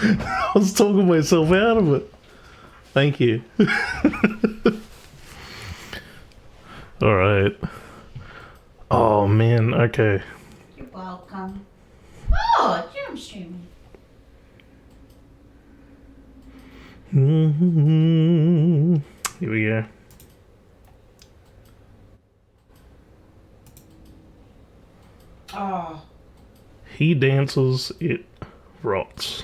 I was talking myself out of it. Thank you. Alright. Oh man, okay. You're welcome. Oh, jam streaming. Here we go. Oh. He dances, it rots.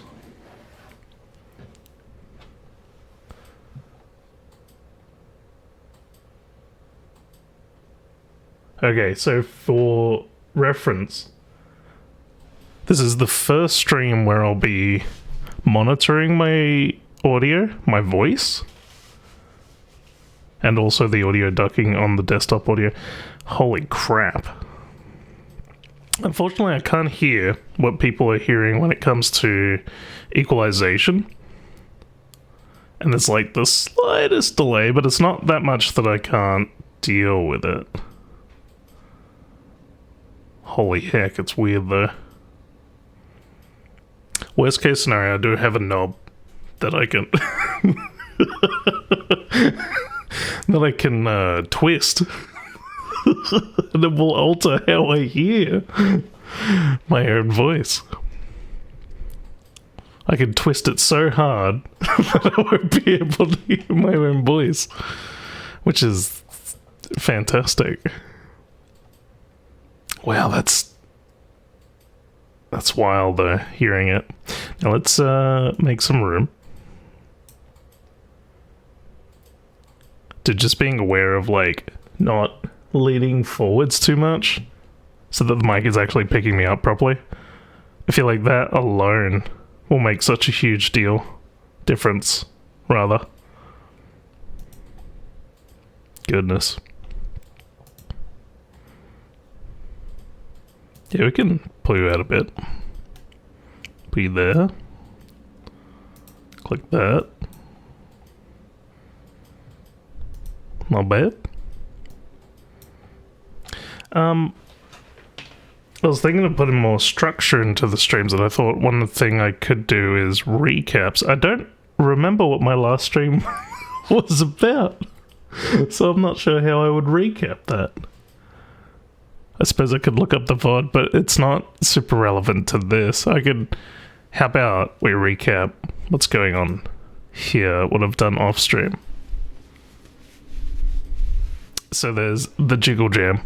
Okay, so for reference, this is the first stream where I'll be monitoring my audio, my voice, and also the audio ducking on the desktop audio. Holy crap. Unfortunately, I can't hear what people are hearing when it comes to equalization. And there's like the slightest delay, but it's not that much that I can't deal with it. Holy heck, it's weird though. Worst case scenario, I do have a knob that I can that I can twist. And it will alter how I hear my own voice. I can twist it so hard that I won't be able to hear my own voice, which is fantastic. Wow, that's wild though, hearing it. Now let's make some room. To just being aware of like not leaning forwards too much so that the mic is actually picking me up properly. I feel like that alone will make such a huge difference, rather. Goodness. Yeah, we can pull you out a bit. Put you there. Click that. Not bad. I was thinking of putting more structure into the streams, and I thought one thing I could do is recaps. I don't remember what my last stream was about, so I'm not sure how I would recap that. I suppose I could look up the VOD, but it's not super relevant to this. How about we recap what's going on here, what I've done off stream. So there's the Jiggle Jam.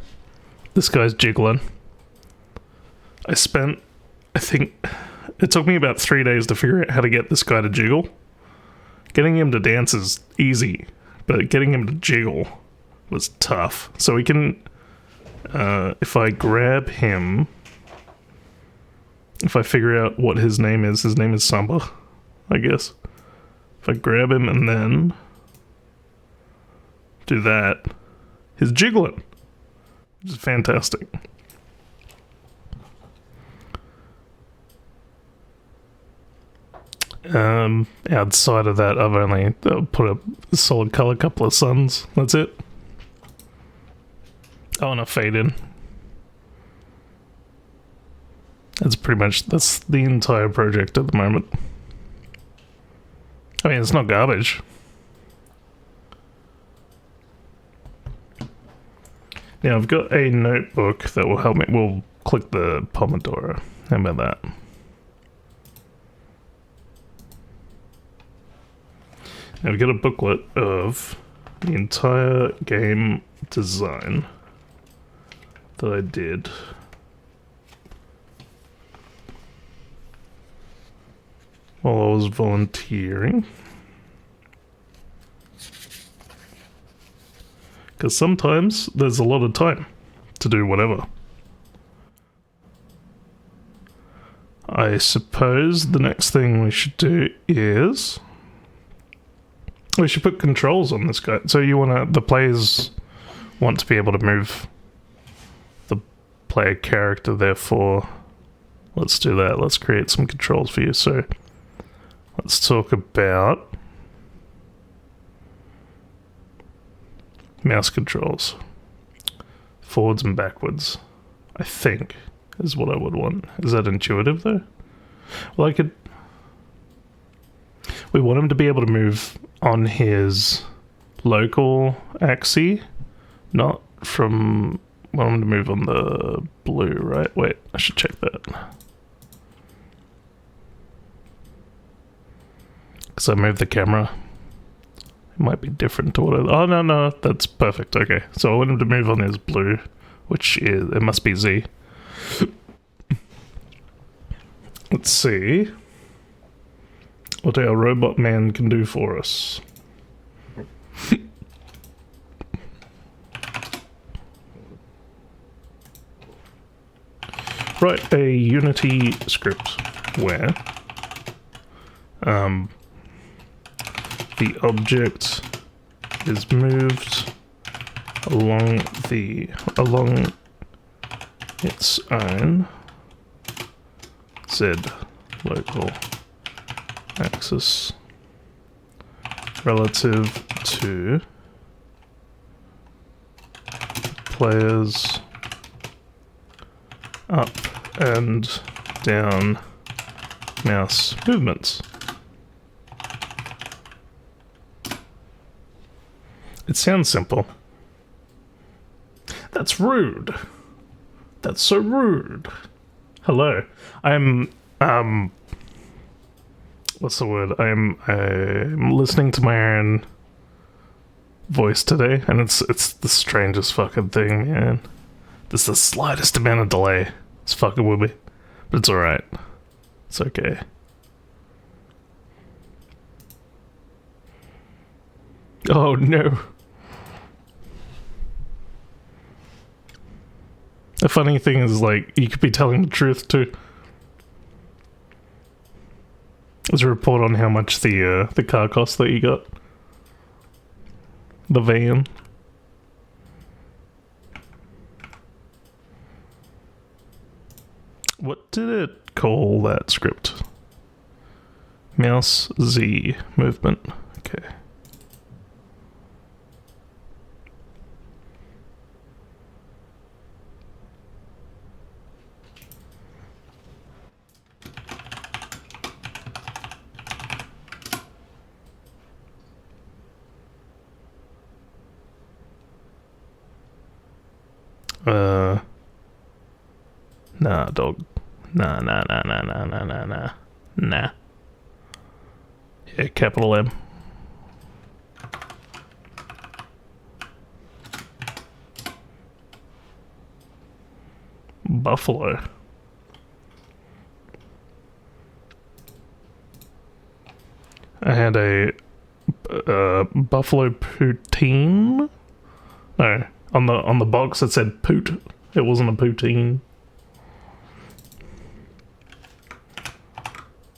This guy's jiggling. I think, it took me about 3 days to figure out how to get this guy to jiggle. Getting him to dance is easy, but getting him to jiggle was tough. So we can, if I grab him, if I figure out what his name is Samba, I guess. If I grab him and then do that, he's jiggling, which is fantastic. Outside of that, I've only put a solid color, couple of suns. That's it. Oh, and a fade in. That's the entire project at the moment. I mean, it's not garbage. Now, I've got a notebook that will help me. We'll click the Pomodoro. How about that? Now, we've got a booklet of the entire game design that I did. While I was volunteering. Because sometimes there's a lot of time to do whatever. I suppose the next thing we should do is we should put controls on this guy. So the players want to be able to move the player character, therefore let's do that. Let's create some controls for you. So let's talk about mouse controls. Forwards and backwards, I think. is what I would want. Is that intuitive though? Well, we want him to be able to move on his local axis, not from... We want him to move on the blue, right? Wait, I should check that. Because I moved the camera. It might be different to what I... Oh, no, that's perfect. Okay, so I want him to move on his blue, which is... It must be Z. Let's see what our robot man can do for us. Write a Unity script where the object is moved along its own Z local axis relative to players up and down mouse movements. It sounds simple. That's rude. That's so rude. Hello. I'm what's the word? I'm listening to my own voice today, and it's the strangest fucking thing, man. There's the slightest amount of delay. It's fucking with me. But it's alright. It's okay. Oh no. The funny thing is, like, you could be telling the truth too. There's a report on how much the car cost that you got. The van. What did it call that script? Mouse Z movement. Okay. Nah, dog. Nah. Nah. Yeah, capital M. Buffalo. I had a buffalo poutine. No, on the box it said poot. It wasn't a poutine.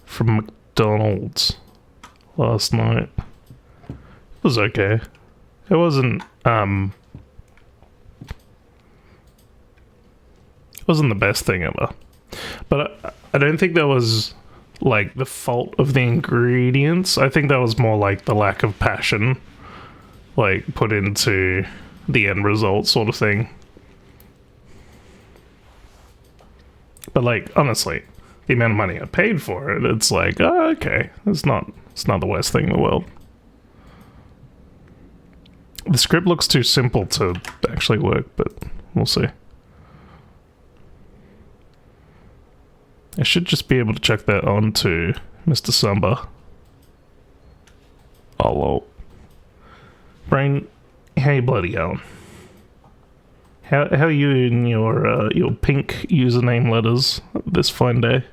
From McDonald's last night. It was okay. It wasn't the best thing ever. But I don't think that was like the fault of the ingredients. I think that was more like the lack of passion like put into the end result sort of thing. But like honestly, the amount of money I paid for it, it's like, oh, okay, it's not the worst thing in the world. The script looks too simple to actually work, but we'll see. I should just be able to check that on to Mr. Samba. Oh, lol. Brain, how you bloody going? How are you in your pink username letters this fine day?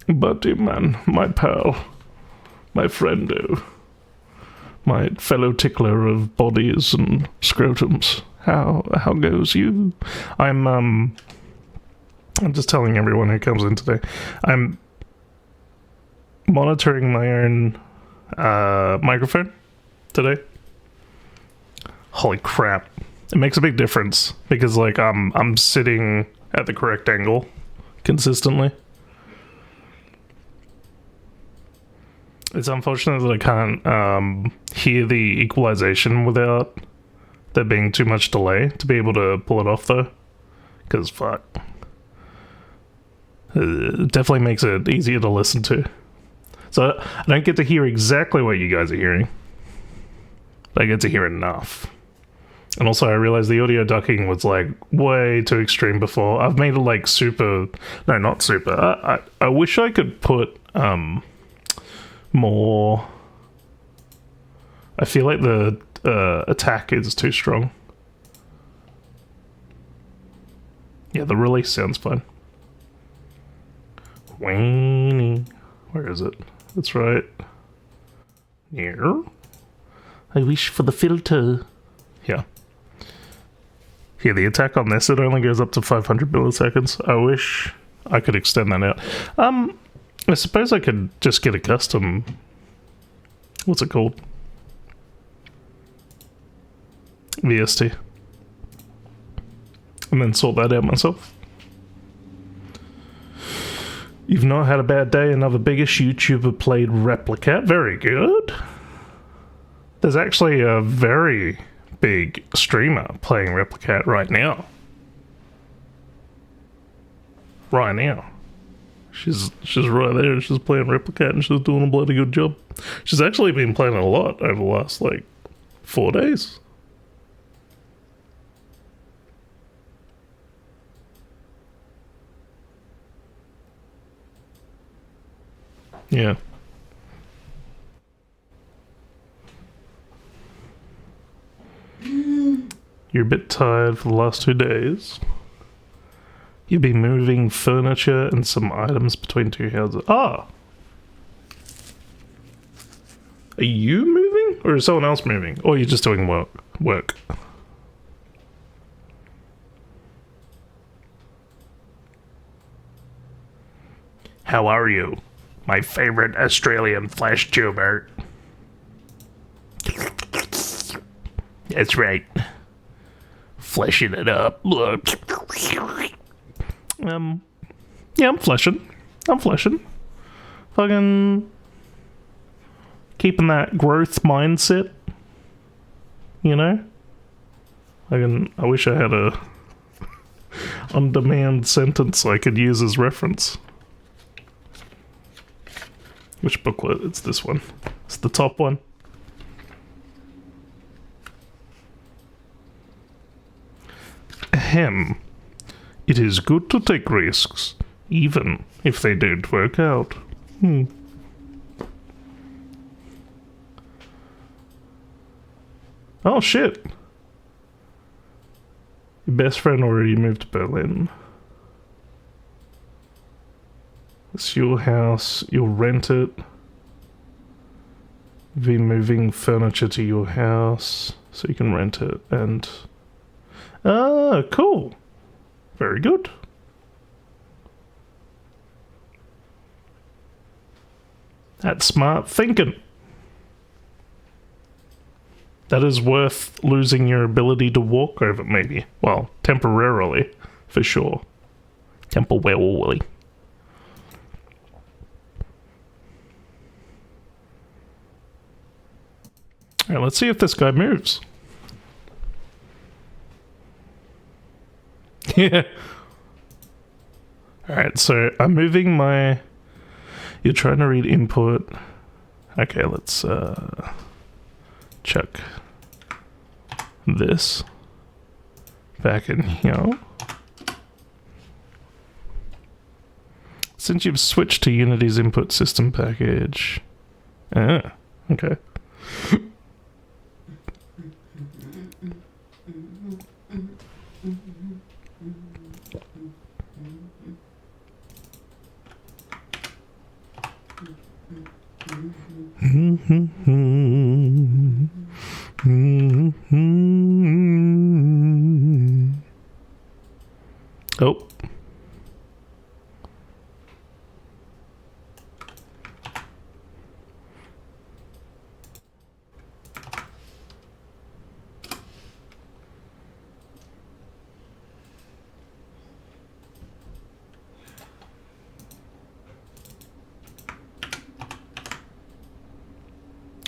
Buddy man, my pal, my friendo, my fellow tickler of bodies and scrotums. How goes you? I'm just telling everyone who comes in today. I'm monitoring my own microphone today. Holy crap. It makes a big difference because like I'm sitting at the correct angle consistently. It's unfortunate that I can't hear the equalization without there being too much delay to be able to pull it off though. Because fuck. Definitely makes it easier to listen to. So I don't get to hear exactly what you guys are hearing, but I get to hear enough. And also I realized the audio ducking was like way too extreme before. I've made it like super, no, not super. I wish I could put more. I feel like the attack is too strong. Yeah, the release sounds fine. Weenie. Where is it? That's right. Here. I wish for the filter. Yeah. Here, the attack on this, it only goes up to 500 milliseconds. I wish I could extend that out. I suppose I could just get a custom... What's it called? VST. And then sort that out myself. You've not had a bad day. Another biggest YouTuber played Replicat. Very good. There's actually a very big streamer playing Replicat right now. Right now. She's right there. She's playing Replicat and she's doing a bloody good job. She's actually been playing a lot over the last, like, 4 days. Yeah. You're a bit tired for the last 2 days. You've been moving furniture and some items between two houses. Ah! Are you moving? Or is someone else moving? Or are you just doing work? How are you? My favorite Australian flesh tuber. That's right. Fleshing it up. Yeah, I'm fleshing. Fucking keeping that growth mindset. You know? I wish I had a on-demand sentence I could use as reference. Which booklet? It's this one. It's the top one. Ahem. It is good to take risks, even if they don't work out. Oh shit. Your best friend already moved to Berlin. It's your house, you'll rent it. Be moving furniture to your house so you can rent it, and cool. Very good. That's smart thinking. That is worth losing your ability to walk over, maybe. Well, temporarily, for sure. Temporarily. Alright, let's see if this guy moves. Yeah. Alright, so I'm moving my... You're trying to read input. Okay, let's check this back in here. Since you've switched to Unity's input system package. Ah, okay. Oh.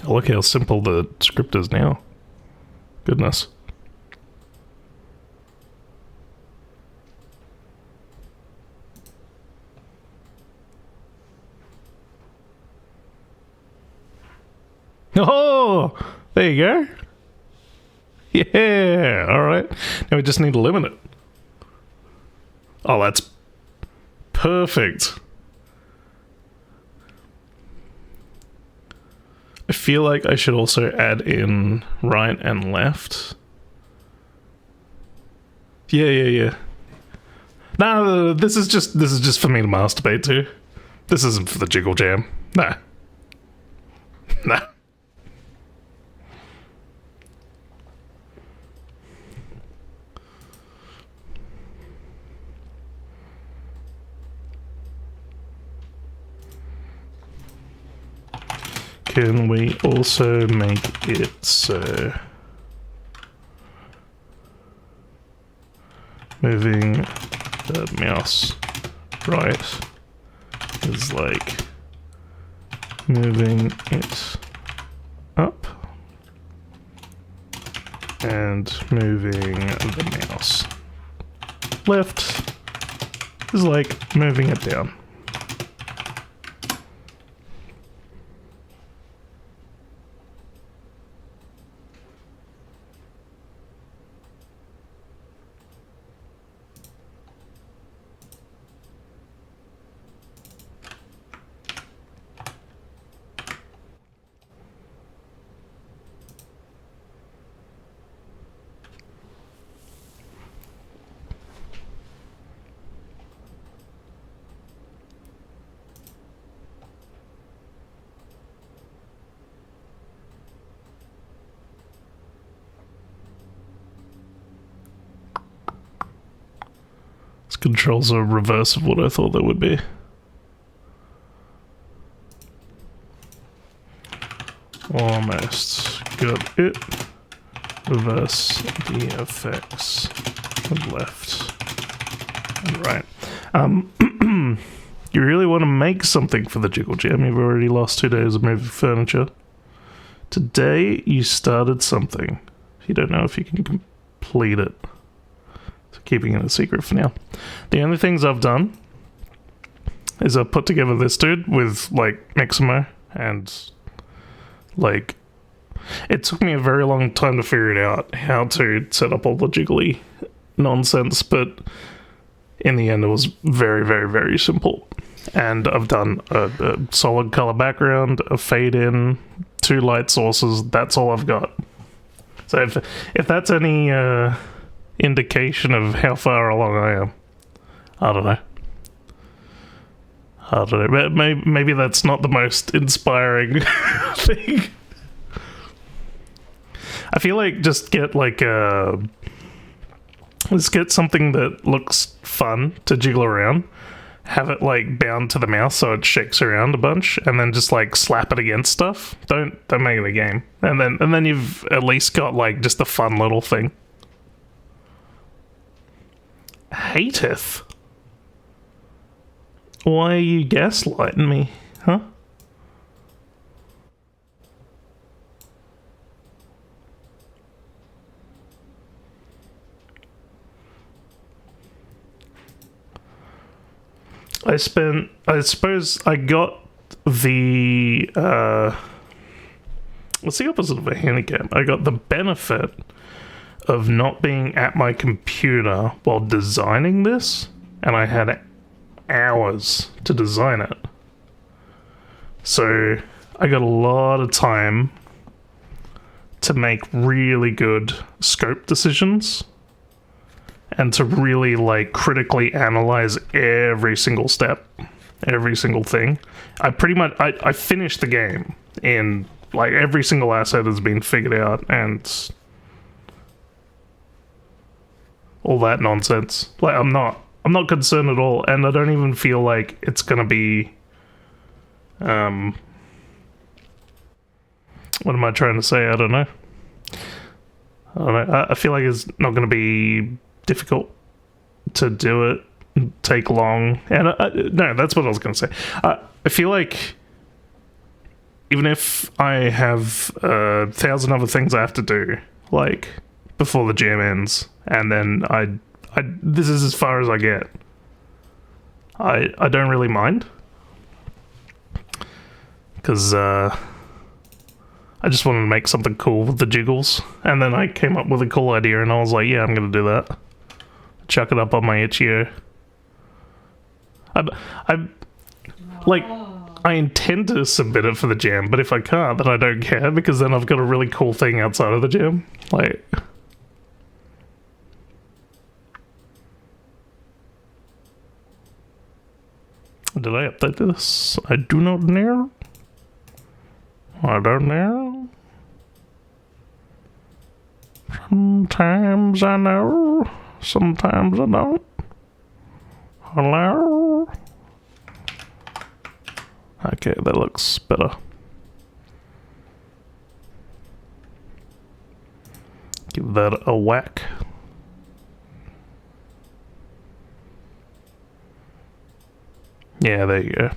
Oh, look how simple the script is now. Goodness. Oh, there you go. Yeah, alright. Now we just need to limit it. Oh, that's perfect. I feel like I should also add in right and left. Yeah. No, this is just for me to masturbate to. This isn't for the Jiggle Jam. Nah. Nah. Can we also make it so moving the mouse right is like moving it up and moving the mouse left is like moving it down. Controls are reverse of what I thought they would be. Almost got it. Reverse the effects of left and right. You really want to make something for the Jiggle Jam. You've already lost 2 days of moving furniture. Today you started something. You don't know if you can complete it. Keeping it a secret for now. The only things I've done is I've put together this dude with like Mixamo and like it took me a very long time to figure it out how to set up all the jiggly nonsense, but in the end it was very, very, very simple. And I've done a solid color background, a fade in, 2 light sources. That's all I've got. So if that's any indication of how far along I am, I don't know. But maybe that's not the most inspiring thing. I feel like just get like let's get something that looks fun to jiggle around, have it like bound to the mouse so it shakes around a bunch, and then just like slap it against stuff. Don't make it a game. And then you've at least got like just a fun little thing. Hateth. Why are you gaslighting me, huh? I suppose I got the what's the opposite of a handicap? I got the benefit of not being at my computer while designing this, and I had hours to design it. So I got a lot of time to make really good scope decisions and to really like critically analyze every single step, every single thing. I finished the game in like every single asset has been figured out and all that nonsense. Like I'm not concerned at all, and I don't even feel like it's gonna be what am I trying to say? I don't know. I feel like it's not gonna be difficult to do it, take long, and no, that's what I was gonna say. I feel like even if I have 1,000 other things I have to do, like before the jam ends, and then I this is as far as I get. I don't really mind, because I I just wanted to make something cool with the jiggles. And then I came up with a cool idea and I was like, yeah, I'm going to do that. Chuck it up on my itch.io. I intend to submit it for the jam, but if I can't, then I don't care, because then I've got a really cool thing outside of the jam. Like... Did I update this? I do not know. I don't know. Sometimes I know. Sometimes I don't. Hello? Okay, that looks better. Give that a whack. Yeah, there you go.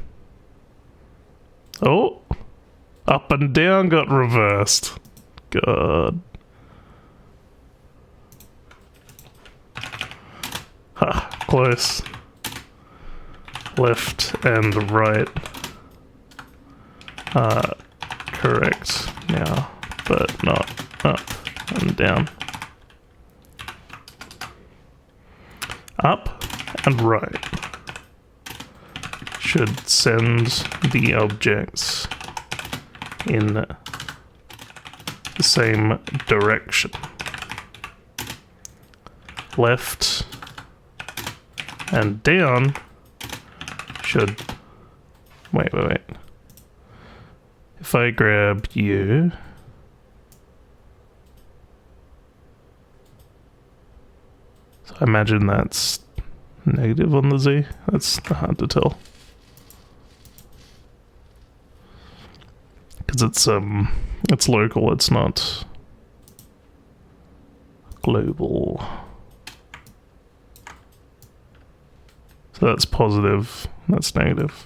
Oh! Up and down got reversed. God. Ha, close. Left and right. Correct now, but not up and down. Up and right should send the objects in the same direction. Left and down should... Wait. If I grab you... So I imagine that's negative on the Z. That's hard to tell. Because it's local, it's not global. So that's positive, that's negative.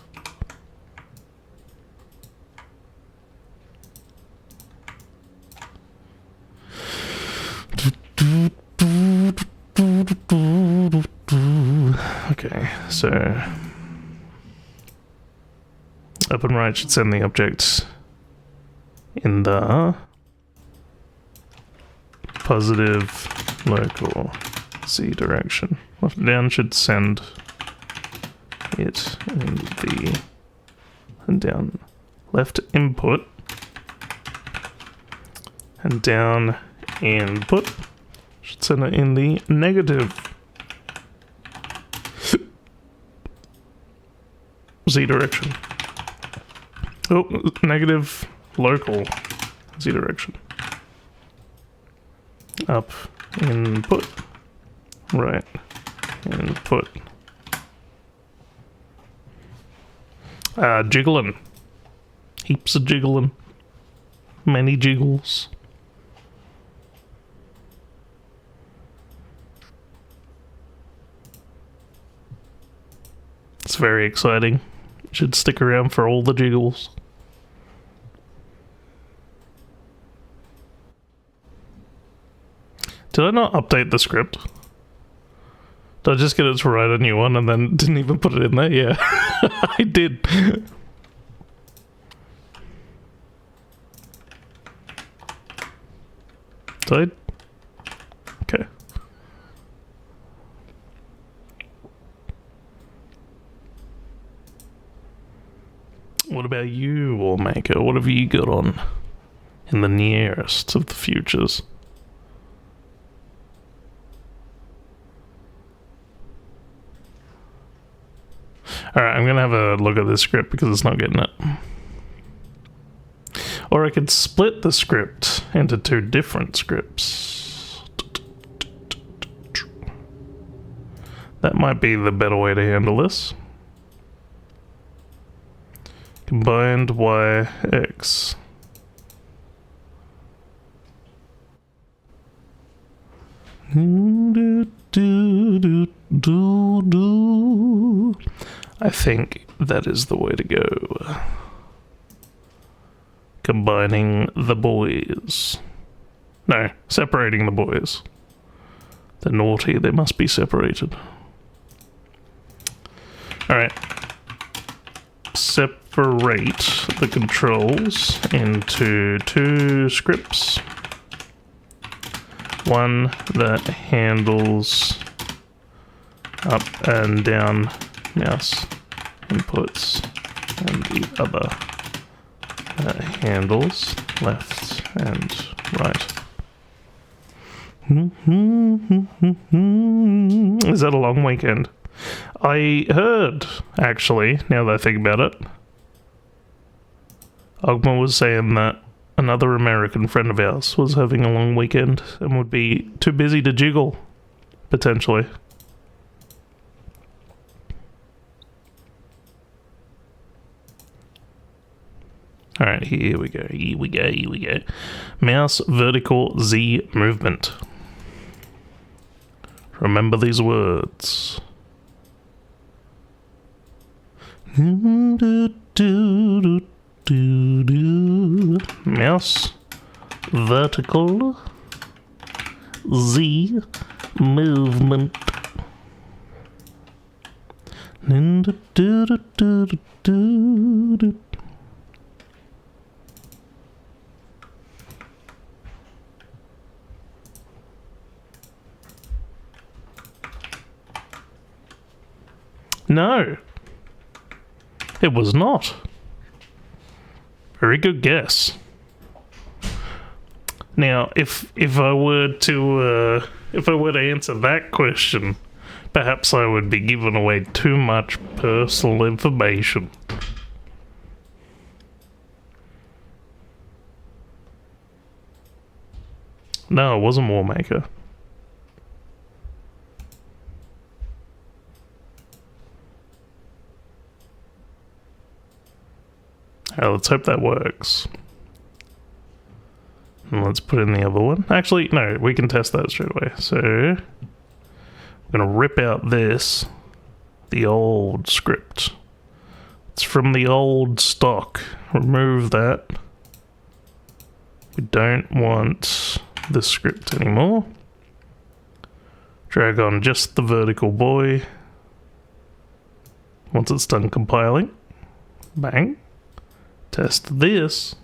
Okay, so up and right should send the object in the positive local Z direction. Left and down should send it in the and down left input and down input should send it in the negative Z direction. Oh, negative local Z direction. Up input, right input. Jiggling. Heaps of jiggling. Many jiggles. It's very exciting. Should stick around for all the jiggles. Did I not update the script? Did I just get it to write a new one and then didn't even put it in there? Yeah, I did. Did I? Okay. What about you, Warmaker? What have you got on in the nearest of the futures? Alright, I'm gonna have a look at this script because it's not getting it. Or I could split the script into two different scripts. That might be the better way to handle this. Combined YX. I think that is the way to go. Combining the boys. No, separating the boys. They're naughty, they must be separated. Alright. separate the controls into two scripts. One that handles up and down mouse inputs, and the other that handles left and right. Is that a long weekend? I heard, actually, now that I think about it, Ogma was saying that another American friend of ours was having a long weekend and would be too busy to jiggle, potentially. Alright, here we go. Mouse vertical Z movement. Remember these words. Mouse vertical Z movement. No, it was not. Very good guess. Now, if I were to answer that question, perhaps I would be giving away too much personal information. No, it wasn't Warmaker. Let's hope that works. And let's put in the other one. Actually, no, we can test that straight away. So, we're going to rip out this, the old script. It's from the old stock. Remove that. We don't want this script anymore. Drag on just the vertical boy. Once it's done compiling, bang. Test this,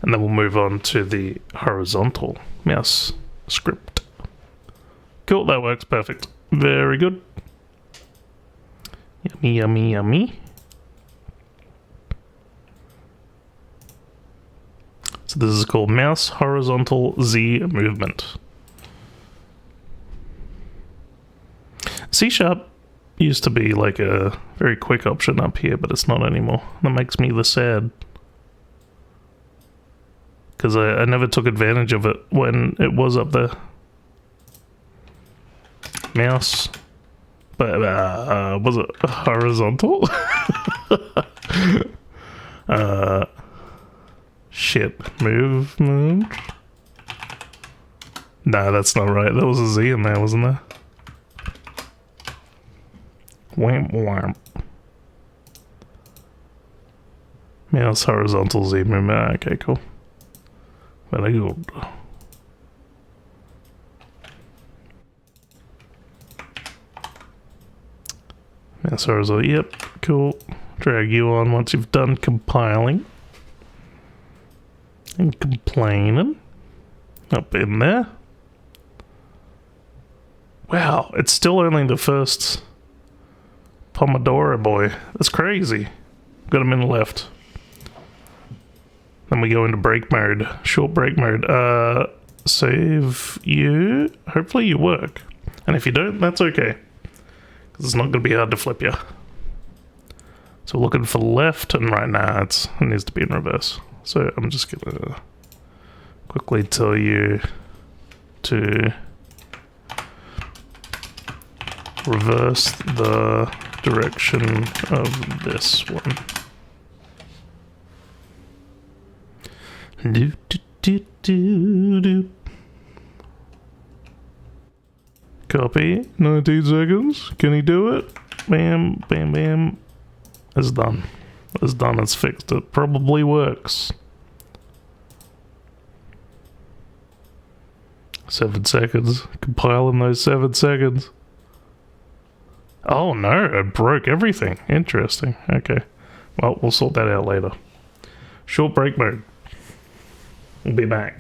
and then we'll move on to the horizontal mouse script. Cool, that works perfect. Very good. Yummy, yummy, yummy. So this is called mouse horizontal Z movement. C# used to be like a very quick option up here, but it's not anymore. That makes me the sad. Because I never took advantage of it when it was up there. Mouse. But, was it horizontal? Shit. Movement? Nah, that's not right. There was a Z in there, wasn't there? Whamp whamp. Mouse horizontal Z movement. Okay, cool. Very good. Mouse horizontal. Yep, cool. Drag you on once you've done compiling. And complaining. Up in there. Wow, it's still only the first Pomodoro boy. That's crazy. Got a minute left. Then we go into break mode. Short break mode. Save you. Hopefully you work. And if you don't, that's okay. Because it's not going to be hard to flip you. So we're looking for left and right now. It needs to be in reverse. So I'm just going to quickly tell you to reverse the direction of this one. Do, do, do, do, do. Copy. 19 seconds. Can he do it? Bam, bam, bam. It's done. It's done. It's fixed. It probably works. 7 seconds. Compiling those 7 seconds. Oh no, it broke everything. Interesting. Okay. Well, we'll sort that out later. Short break mode. We'll be back.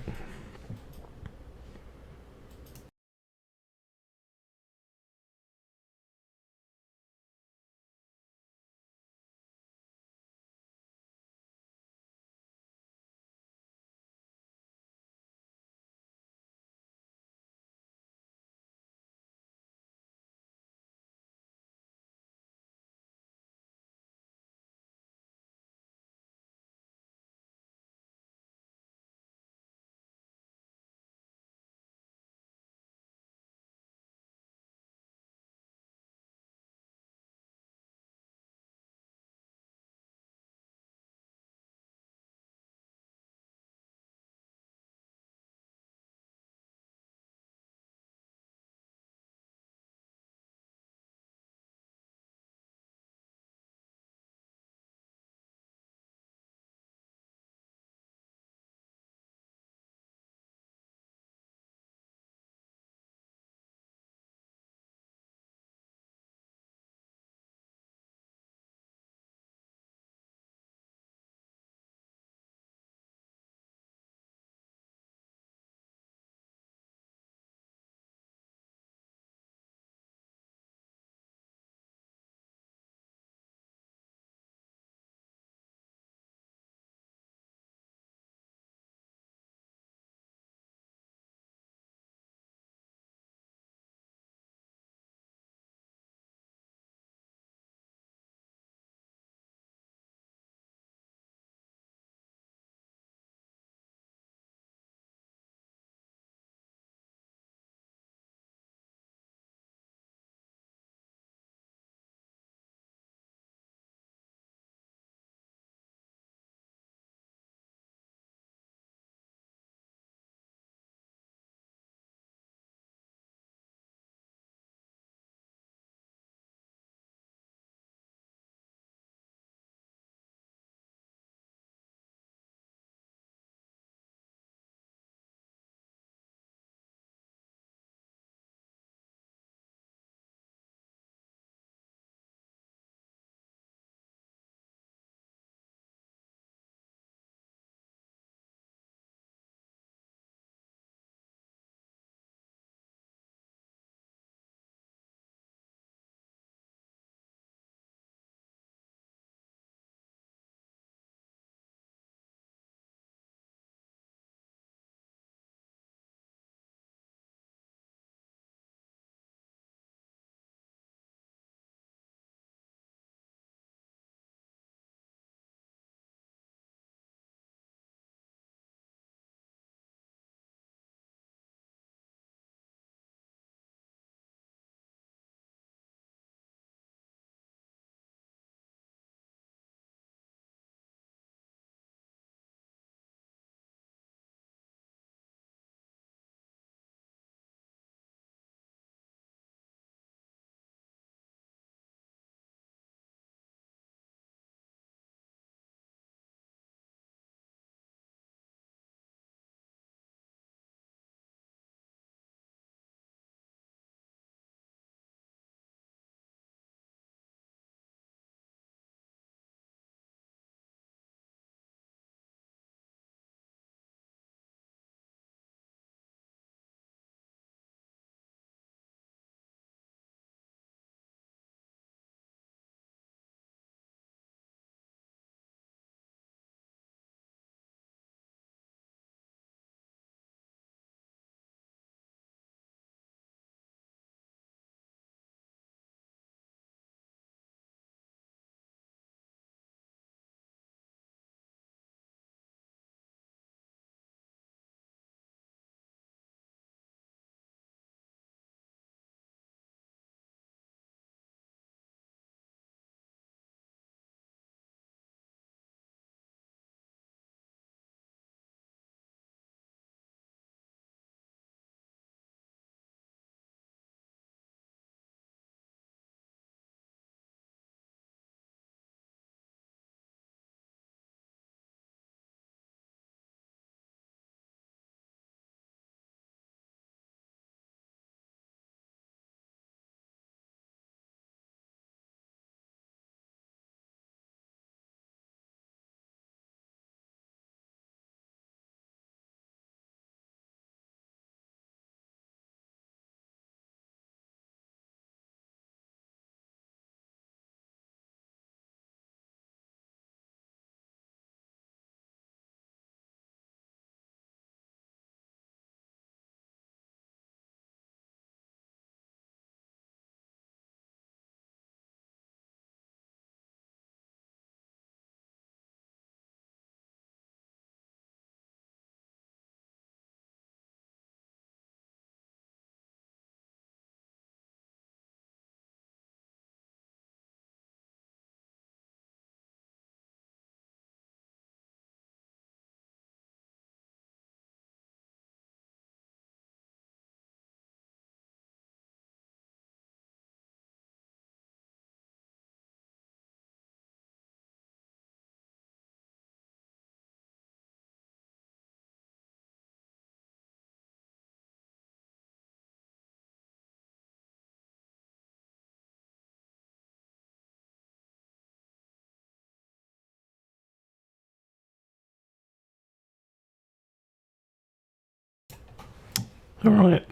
Alright.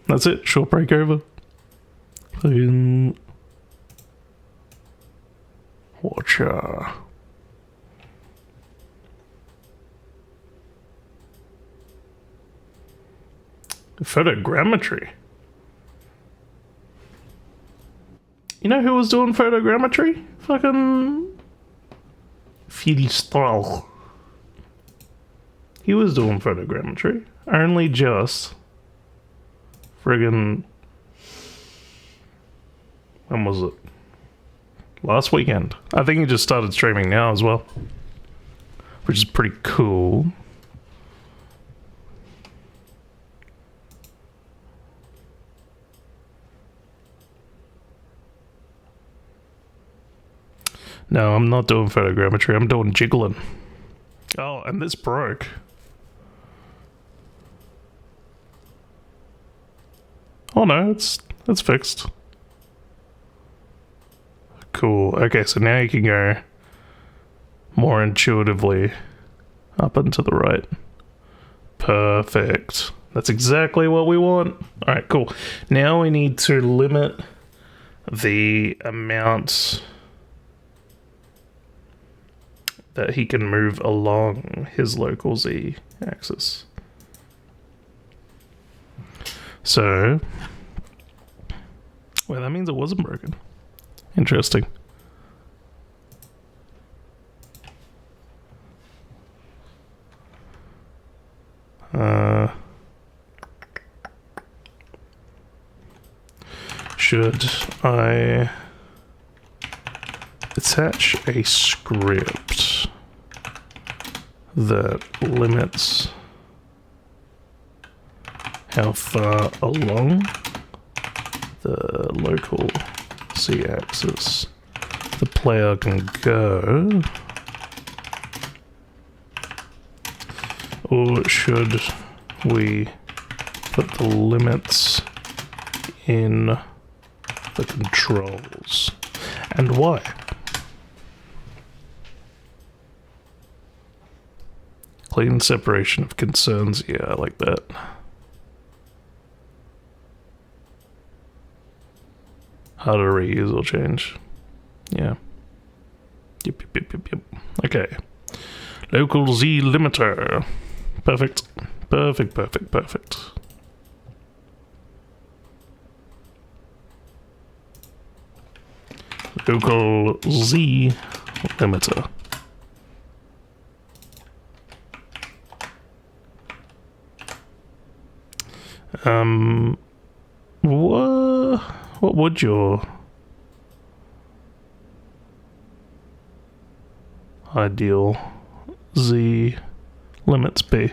That's it. Short break over. Fucking... Watcher. Photogrammetry. You know who was doing photogrammetry? Fucking... Filstral. He was doing photogrammetry. Only just... Friggin... When was it? Last weekend. I think he just started streaming now as well. Which is pretty cool. No, I'm not doing photogrammetry. I'm doing jiggling. Oh, and this broke. Oh no, it's fixed. Cool. Okay, so now you can go more intuitively up and to the right. Perfect. That's exactly what we want. Alright, cool. Now we need to limit the amount that he can move along his local Z axis. So, well, that means it wasn't broken. Interesting. Should I attach a script that limits how far along the local Z-axis the player can go, or should we put the limits in the controls, and why? Clean separation of concerns, yeah, I like that. How to reuse or change. Yeah. Yep. Okay. Local Z limiter. Perfect. Perfect. Local Z limiter. What would your ideal Z limits be?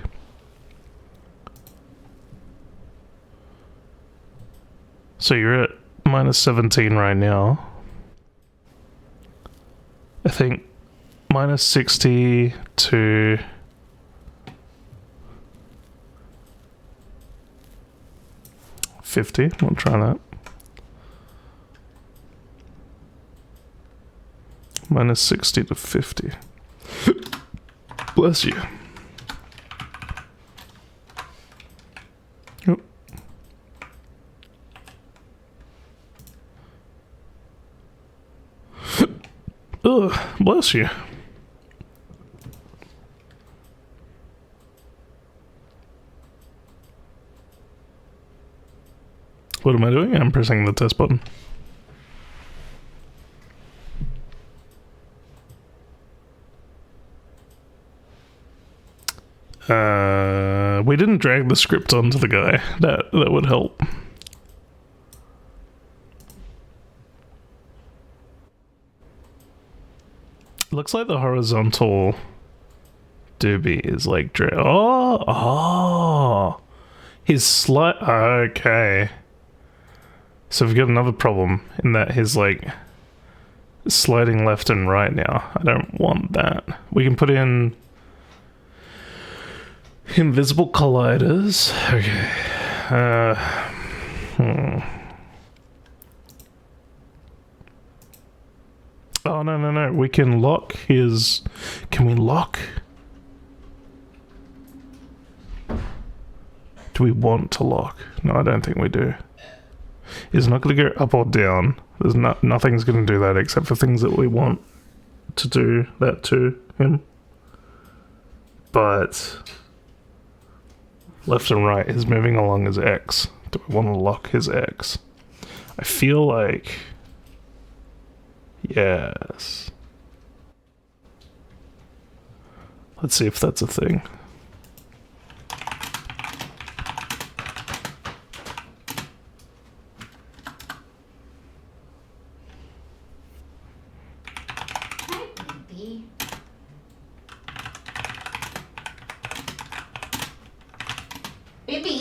So you're at -17 right now. I think -60 to -50. We'll try that. -60 to 50. Bless you. Yep. Ugh, bless you. What am I doing? I'm pressing the test button. We didn't drag the script onto the guy. That would help. Looks like the horizontal doobie is like oh, his okay. So we've got another problem in that his like sliding left and right now. I don't want that. We can put in invisible colliders. Okay. Oh, no. We can lock his... Can we lock? Do Do we want to lock? No, I don't think we do. It's not going to go up or down. There's nothing's going to do that except for things that we want to do that to him. But left and right is moving along as X. Do we want to lock his X? I feel like yes. Let's see if that's a thing. Hi, baby. Baby?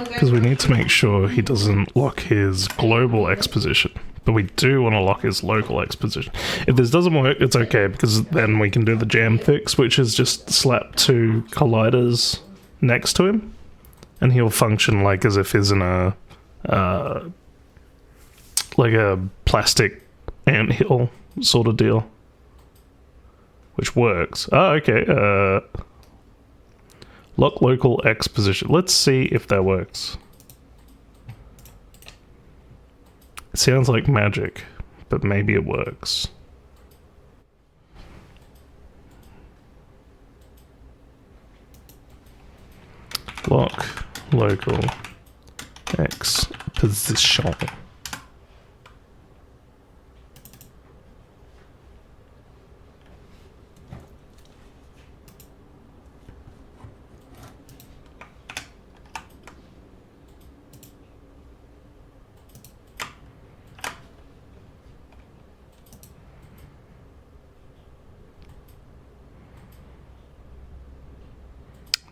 Because we need to make sure he doesn't lock his global X position. But we do want to lock his local X position. If this doesn't work, it's okay, because then we can do the jam fix, which is just slap two colliders next to him, and he'll function like as if he's in a like a plastic anthill sort of deal, which works. Oh, okay. Lock local X position. Let's see if that works. It sounds like magic, but maybe it works. Lock local X position.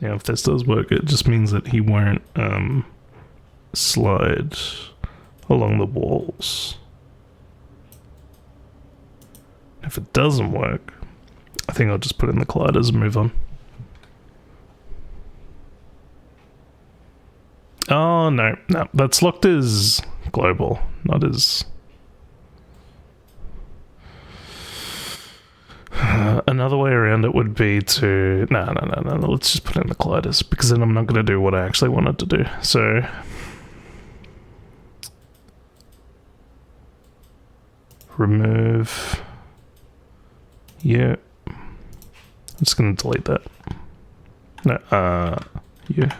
Yeah, if this does work, it just means that he won't slide along the walls. If it doesn't work, I think I'll just put in the colliders and move on. Oh, no, that's locked as global, not as... another way around it would be to... No, let's just put in the colliders, because then I'm not going to do what I actually wanted to do. So... remove... yeah. I'm just going to delete that. No, yeah.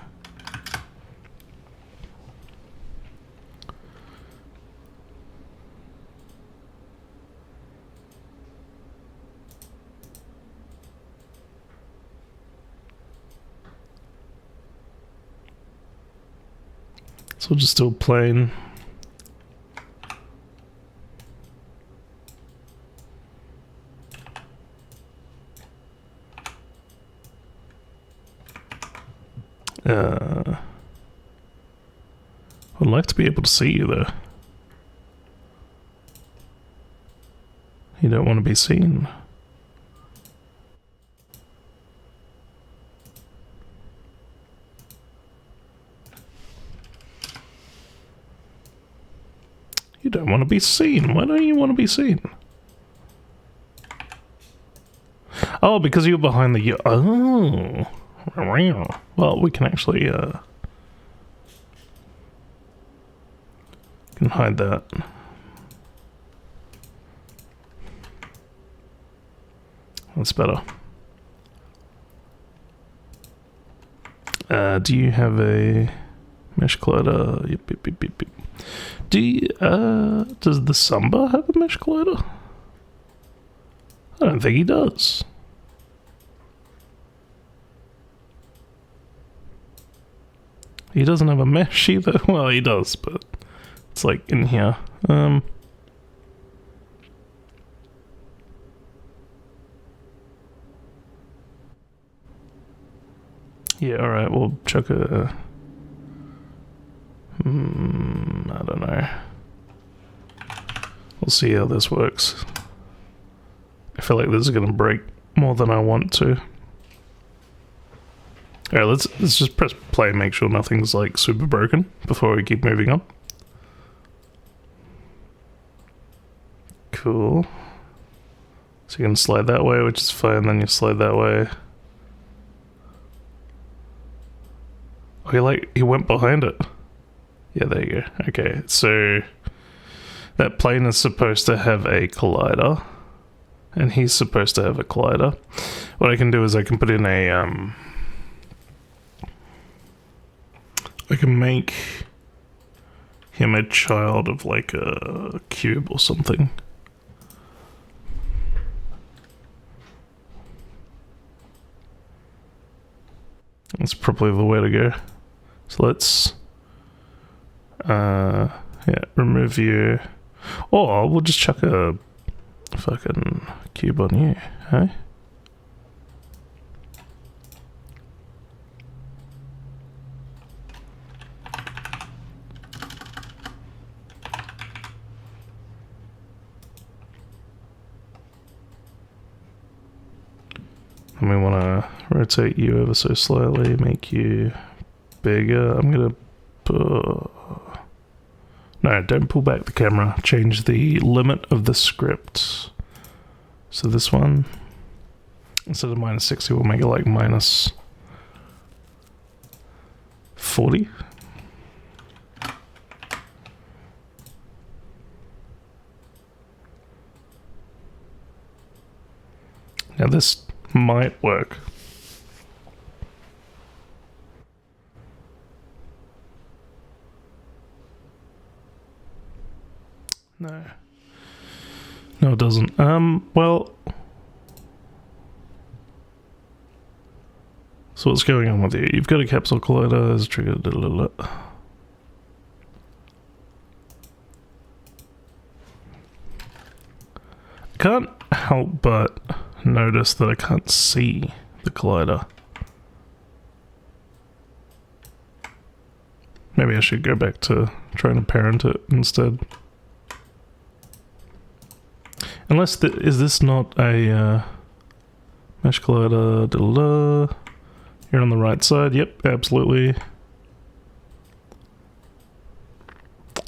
So we'll just do a plain. I'd like to be able to see you though. You don't want to be seen. You don't want to be seen. Why don't you want to be seen? Oh, because you're behind the... oh. Well, we can actually... can hide that. That's better. Do you have a mesh collider? Yep. Do you, does the Samba have a mesh collider? I don't think he does. He doesn't have a mesh either. Well, he does, but it's like in here. Yeah, alright, we'll chuck a... I don't know. We'll see how this works. I feel like this is gonna break more than I want to. Alright, let's just press play and make sure nothing's like super broken before we keep moving on. Cool. So you can slide that way, which is fine, then you slide that way. he went behind it. Yeah, there you go. Okay, so that plane is supposed to have a collider, and he's supposed to have a collider. What I can do is I can put in a I can make him a child of like a cube or something. That's probably the way to go. So let's remove you. Or we'll just chuck a fucking cube on you, hey? And we want to rotate you ever so slightly, make you bigger. I'm gonna no, don't pull back the camera. Change the limit of the script. So this one, instead of minus 60, we'll make it like minus 40. Now this might work. No. No, it doesn't. Well. So what's going on with you? You've got a capsule collider as triggered. I can't help but notice that I can't see the collider. Maybe I should go back to trying to parent it instead. Unless, is this not a mesh collider? You're on the right side. Yep, absolutely.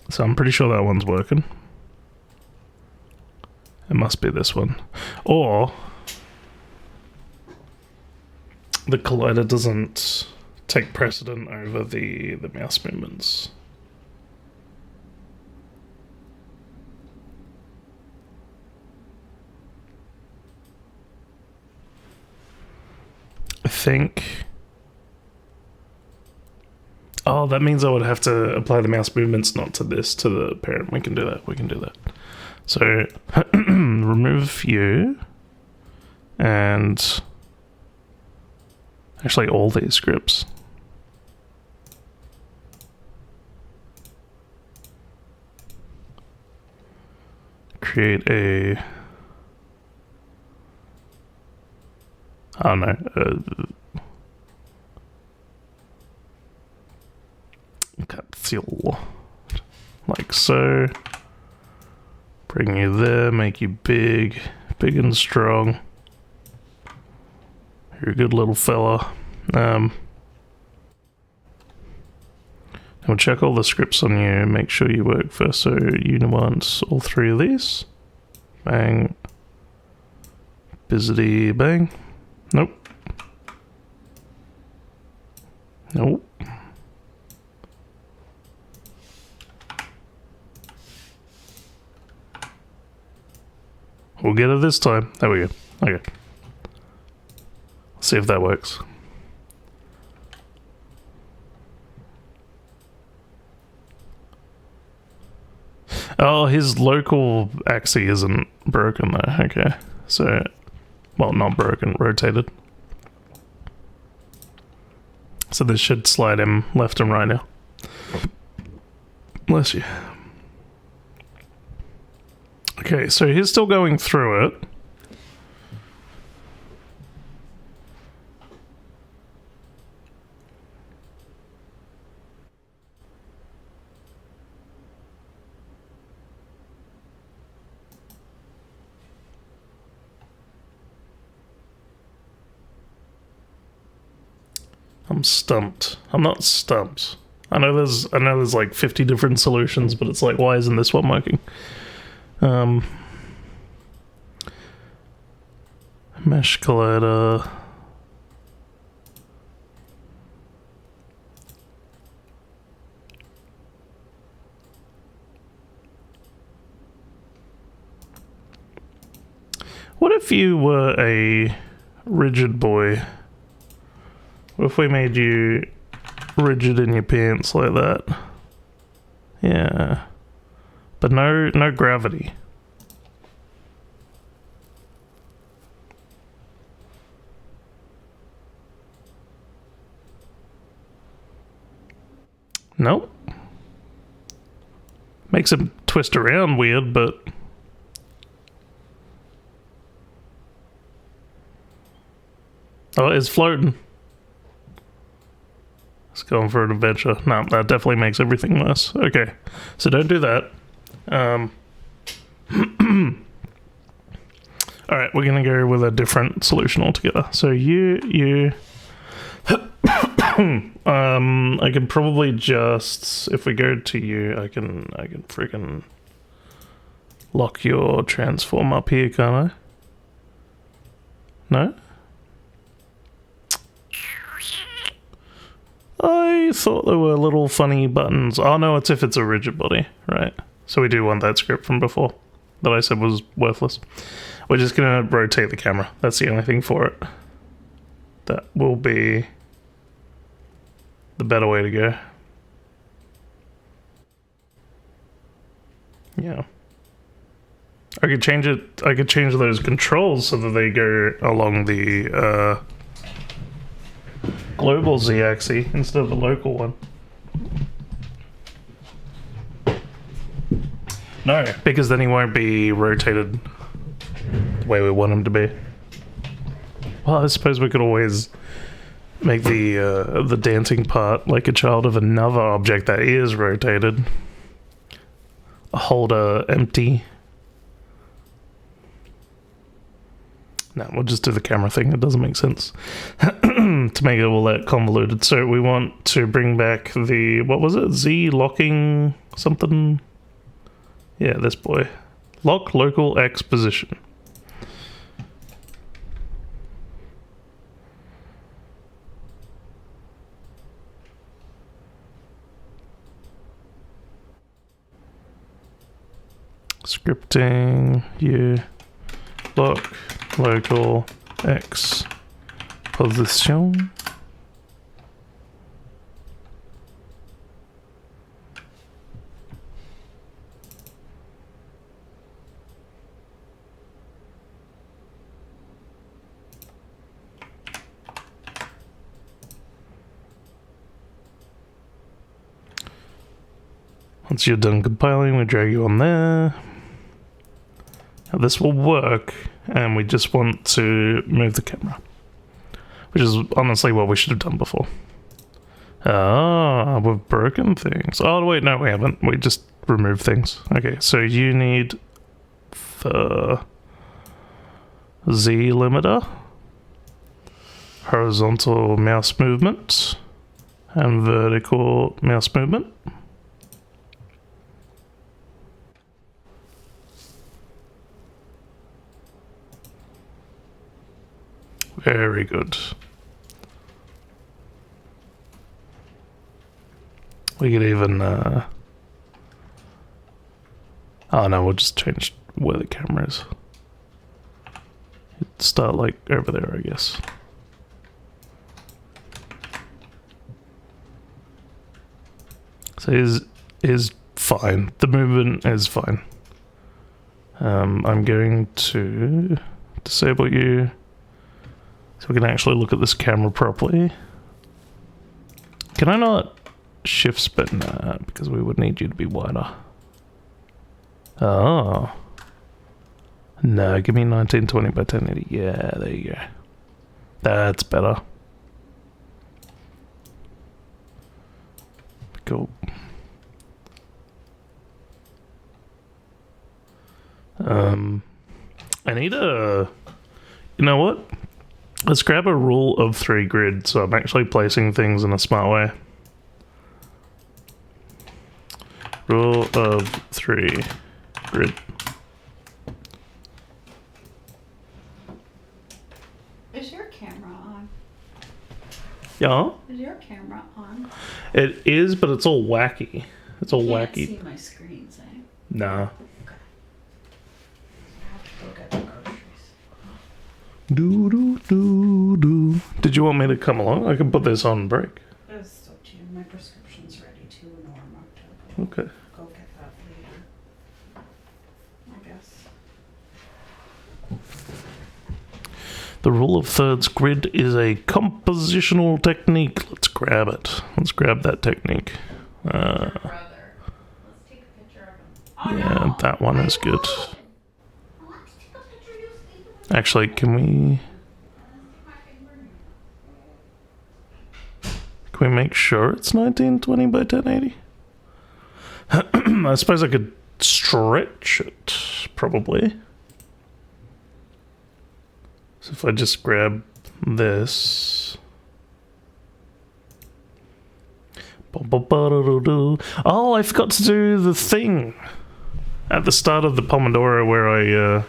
So I'm pretty sure that one's working. It must be this one. Or the collider doesn't take precedent over the mouse movements. I think... Oh, that means I would have to apply the mouse movements not to this, to the parent. We can do that. We can do that. So, remove you. And... actually, all these scripts. Create a... oh no. Capsule. Like so. Bring you there, make you big. Big and strong. You're a good little fella. We'll check all the scripts on you, make sure you work first. So you want all three of these. Bang. Bizzity bang. Nope. Nope. We'll get it this time. There we go. Okay. See if that works. Oh, his local axis isn't broken though. Okay. So, well, not broken, rotated. So this should slide him left and right now. Bless you. Okay, so he's still going through it. I'm stumped. I'm not stumped. I know there's like 50 different solutions, but it's like, why isn't this one working? Mesh collider. What if you were a rigid boy? What if we made you rigid in your pants like that? Yeah. But no gravity. Nope. Makes him twist around weird, but... Oh, it's floating. It's going for an adventure. No, that definitely makes everything worse. Okay, so don't do that. Alright, we're gonna go with a different solution altogether. So you... I can probably just, if we go to you, I can freaking lock your transform up here, can't I? No? I thought there were little funny buttons. Oh no, it's if it's a rigid body, right? So we do want that script from before that I said was worthless. We're just gonna rotate the camera. That's the only thing for it. That will be the better way to go. Yeah. I could change it. I could change those controls so that they go along the global z-axis instead of the local one. No, because then he won't be rotated the way we want him to be. Well, I suppose we could always make the dancing part like a child of another object that is rotated. A holder empty. No, we'll just do the camera thing. It doesn't make sense to make it all that convoluted. So we want to bring back the, what was it? Z locking something? Yeah, this boy. Lock local X position. Scripting, you lock local X position. Once you're done compiling, we drag you on there. Now this will work, and we just want to move the camera, which is honestly what we should have done before. Ah, we've broken things. Oh wait, no, we haven't. We just removed things. Okay, so you need the Z limiter, horizontal mouse movement, and vertical mouse movement. Very good. We could even, oh no, we'll just change where the camera is. It'd start like over there, I guess. So is fine. The movement is fine. I'm going to disable you, so we can actually look at this camera properly. Can I not shift spin that? Because we would need you to be wider. Oh. No, give me 1920 by 1080. Yeah, there you go. That's better. Cool. I need a... You know what? Let's grab a rule of 3 grid, so I'm actually placing things in a smart way. Rule of 3 grid. Is your camera on? Yeah? Is your camera on? It is, but it's all wacky. It's all Can't wacky. see my screen, say. Nah. Okay. I have to go get the groceries. Do do do do. Did you want me to come along? I can put this on break. It's up to you. My prescription's ready too, and or I'm up to Okay. go get that later. I guess. The rule of thirds grid is a compositional technique. Let's grab it. Let's grab that technique. Brother. Let's take a picture of him. Oh, Yeah, no. that one is good. I want to take a picture of you sleeping with Actually, can we make sure it's 1920 by 1080? I suppose I could stretch it, probably. So if I just grab this. Oh, I forgot to do the thing at the start of the Pomodoro where I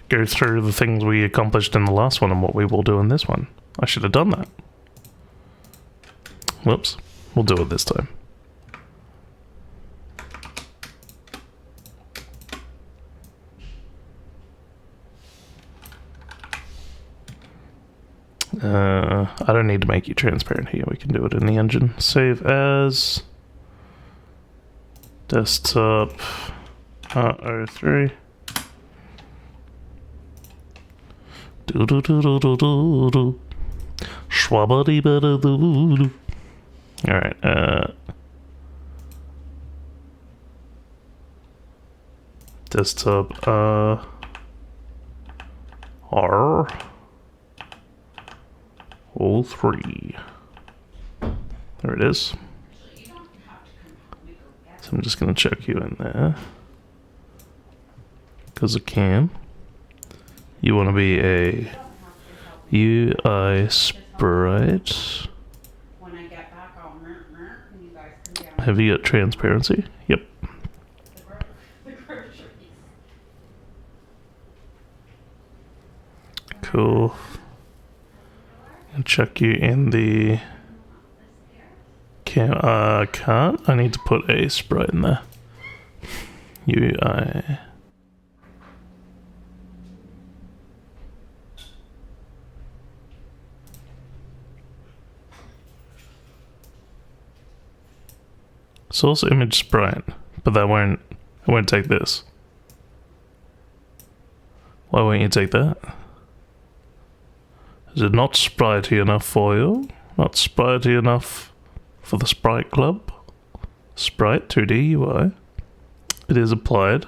go through the things we accomplished in the last one and what we will do in this one. I should have done that. Whoops. We'll do it this time. I don't need to make you transparent here. We can do it in the engine. Save as desktop R03. Do do do do do do do. Schwabadi bada do do. All right. Desktop R. 03. There it is. So I'm just going to check you in there. Because I can. You want to be a UI sprite. when I get back, I'll and you guys can get Have you got transparency? Yep. the groceries. Cool. And chuck you in the can't. I need to put a sprite in there. UI. Source image sprite, but that won't. It won't take this. Why won't you take that? Is it not spritey enough for you? Not spritey enough for the Sprite Club? Sprite 2D UI. It is applied.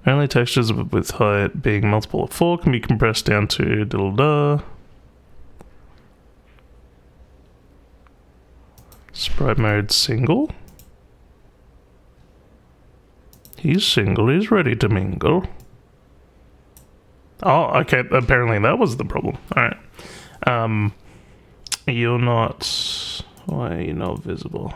Only textures with height being multiple of 4 can be compressed down to diddle da. Sprite mode single. He's single, he's ready to mingle. Oh, okay, apparently that was the problem. Alright. You're not... Why are you not visible?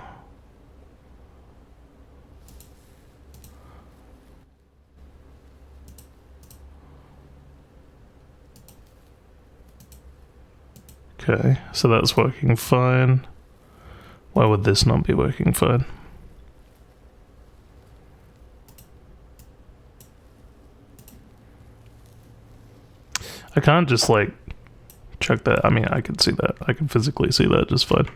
Okay, so that's working fine. Why would this not be working fine? I can't just like check that. I mean, I can see that. I can physically see that just fine.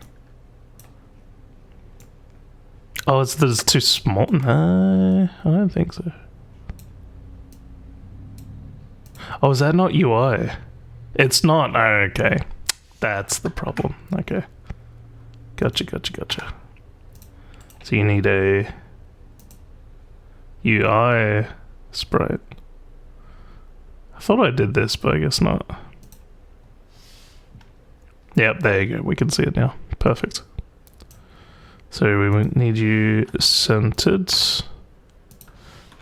Oh, it's that it's too small? No, I don't think so. Oh, is that not UI? It's not. Oh, okay. That's the problem. Okay. Gotcha. So you need a UI sprite. I thought I did this, but I guess not. Yep, there you go. We can see it now. Perfect. So we need you centered.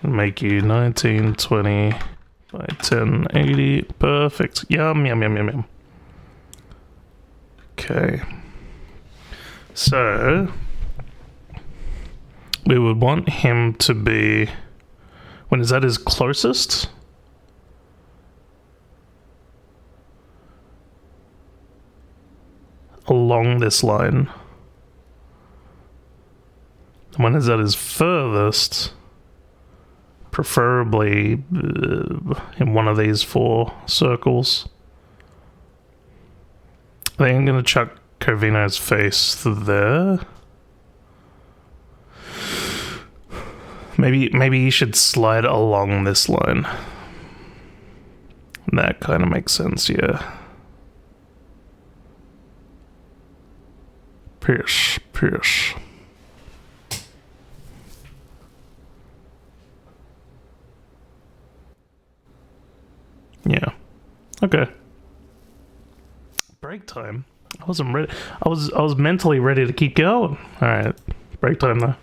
And make you 1920 by 1080. Perfect. Yum. Okay. So we would want him to be, when is that his closest? Along this line. When is that his furthest? Preferably in one of these 4 circles. I think I'm going to chuck Covino's face there. Maybe you should slide along this line. That kind of makes sense, yeah. Pierce. Yeah. Okay. Break time. I wasn't ready. I was mentally ready to keep going. All right. Break time though.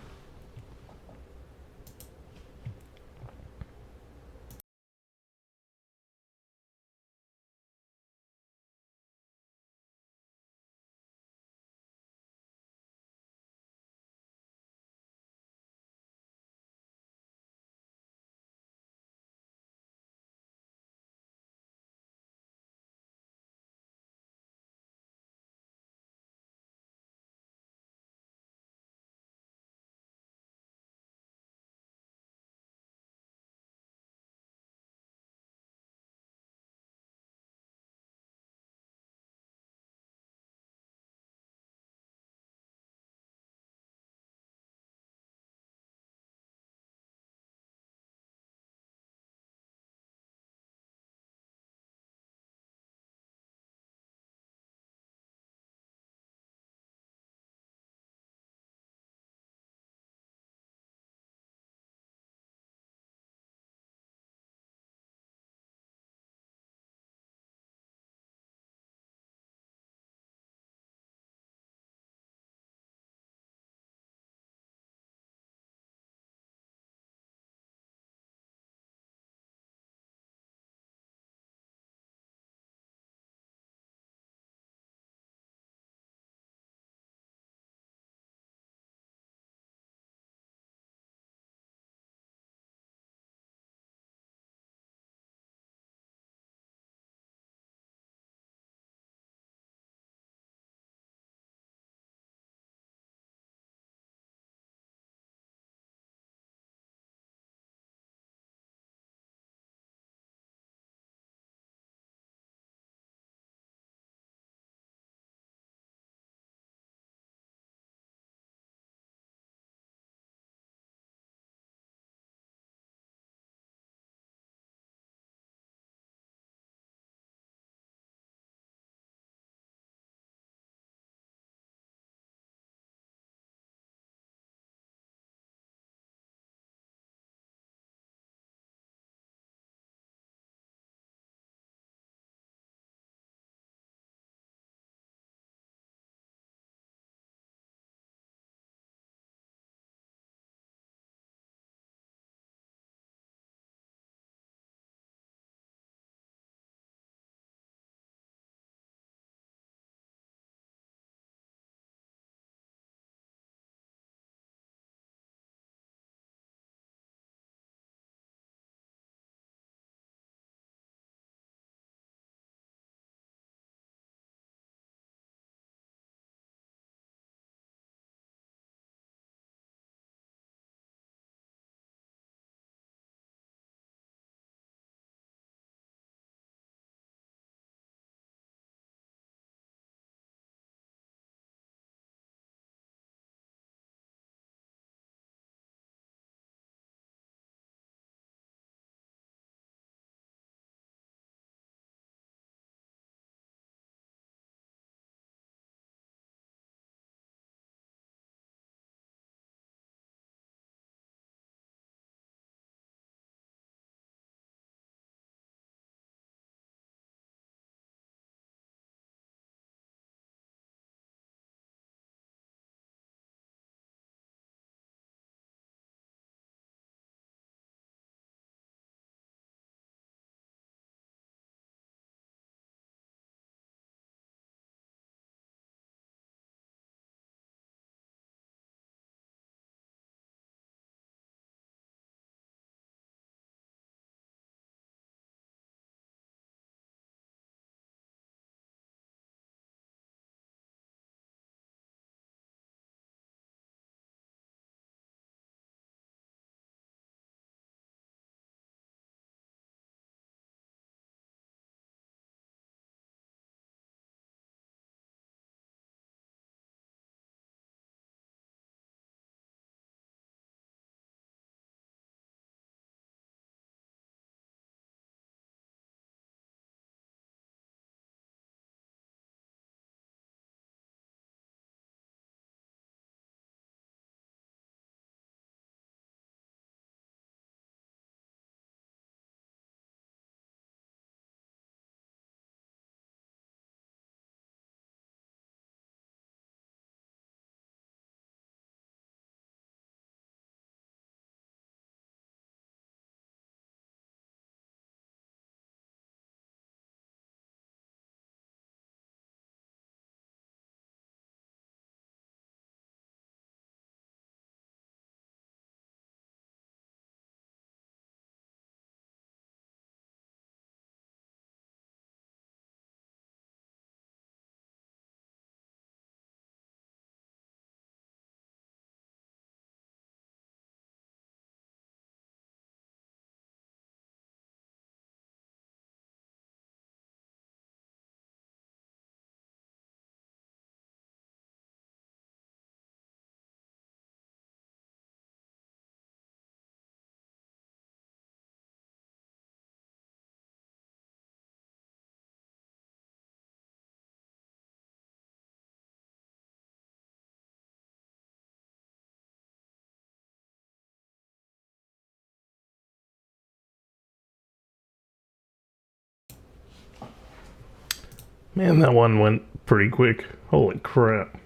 Man, that one went pretty quick. Holy crap.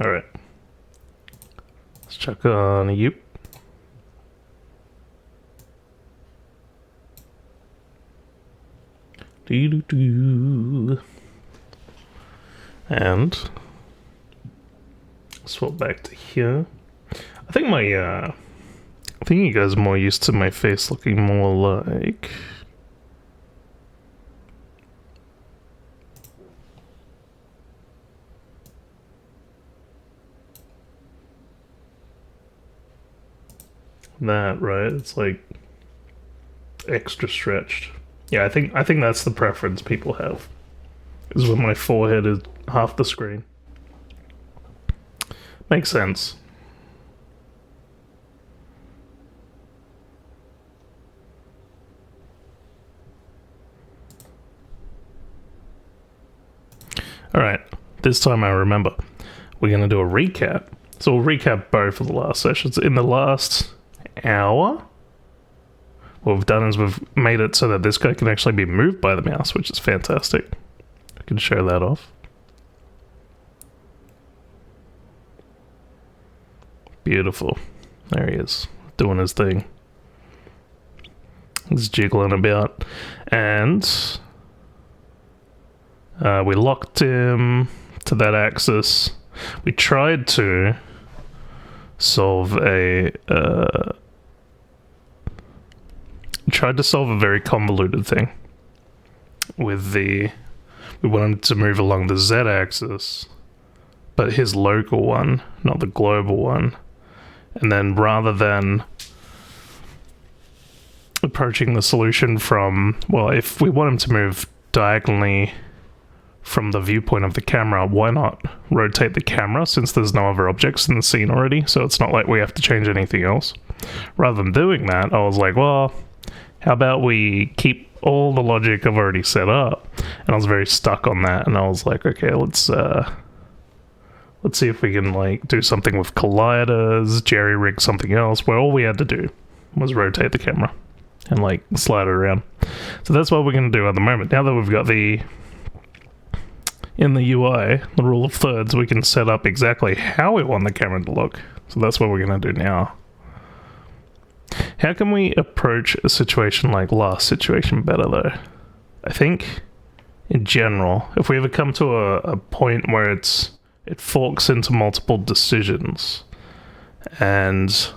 Alright. Let's check on you. Doo-doo-doo. And swap back to here. I think I think you guys are more used to my face looking more like that, right? It's like extra stretched. Yeah, I think that's the preference people have. Is when my forehead is half the screen. Makes sense. Alright, this time I remember. We're going to do a recap. So we'll recap both of the last sessions. In the last hour, what we've done is we've made it so that this guy can actually be moved by the mouse, which is fantastic. I can show that off. Beautiful. There he is, doing his thing. He's jiggling about. And we locked him to that axis. We tried to solve a very convoluted thing with we wanted to move along the z-axis, but his local one, not the global one. And then rather than approaching the solution from, well, if we want him to move diagonally from the viewpoint of the camera, why not rotate the camera since there's no other objects in the scene already, so it's not like we have to change anything else. Rather than doing that, I was like, well, how about we keep all the logic I've already set up? And I was very stuck on that, and I was like, okay, let's see if we can like do something with colliders, jerry-rig something else, where all we had to do was rotate the camera and like slide it around. So that's what we're going to do at the moment. Now that we've got in the UI, the rule of thirds, we can set up exactly how we want the camera to look. So that's what we're going to do now. How can we approach a situation like last situation better though? I think, in general, if we ever come to a point where it forks into multiple decisions, and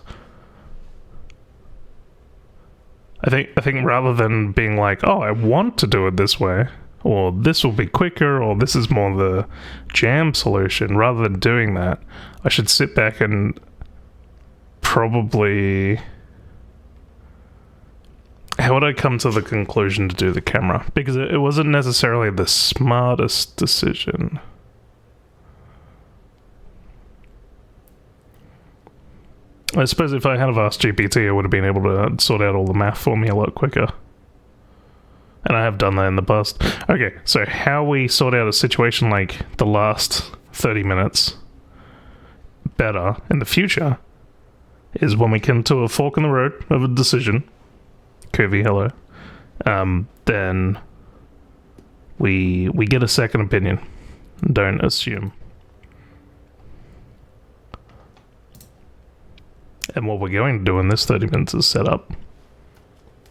I think rather than being like, oh, I want to do it this way, or this will be quicker, or this is more the jam solution, rather than doing that, I should sit back and probably... How would I come to the conclusion to do the camera? Because it wasn't necessarily the smartest decision. I suppose if I had asked GPT, I would have been able to sort out all the math for me a lot quicker. And I have done that in the past. Okay, so how we sort out a situation like the last 30 minutes better in the future is when we come to a fork in the road of a decision. Curvy, hello. Then we get a second opinion. Don't assume. And what we're going to do in this 30 minutes is set up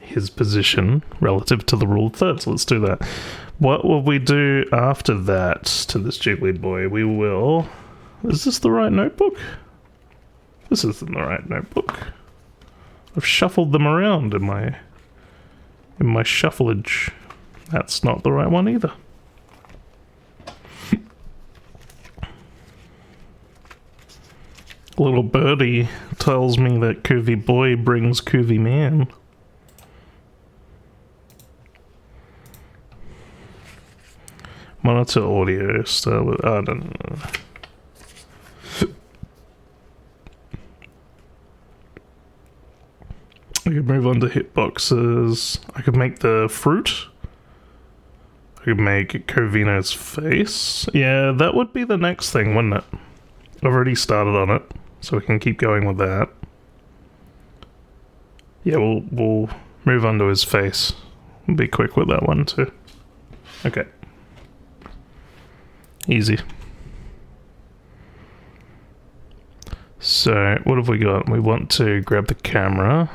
his position relative to the rule of thirds. Let's do that. What will we do after that to this Jiggly boy? We will... Is this the right notebook? This isn't the right notebook. I've shuffled them around in my shuffleage. That's not the right one either. Little birdie tells me that curvy boy brings curvy man. Monitor audio, start with... I don't know. I could move on to hitboxes. I could make the fruit. I could make Covino's face. Yeah, that would be the next thing, wouldn't it? I've already started on it, so we can keep going with that. Yeah, we'll move on to his face. We'll be quick with that one too. Okay. Easy. So, what have we got? We want to grab the camera.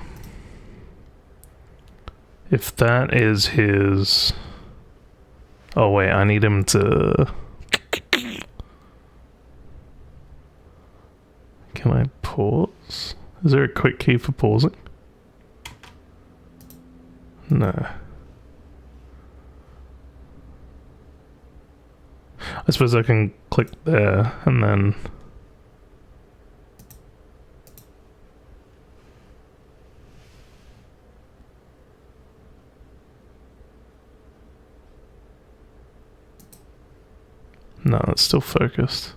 If that is his... Oh wait, I need him to... Can I pause? Is there a quick key for pausing? No. I suppose I can click there and then... No, it's still focused.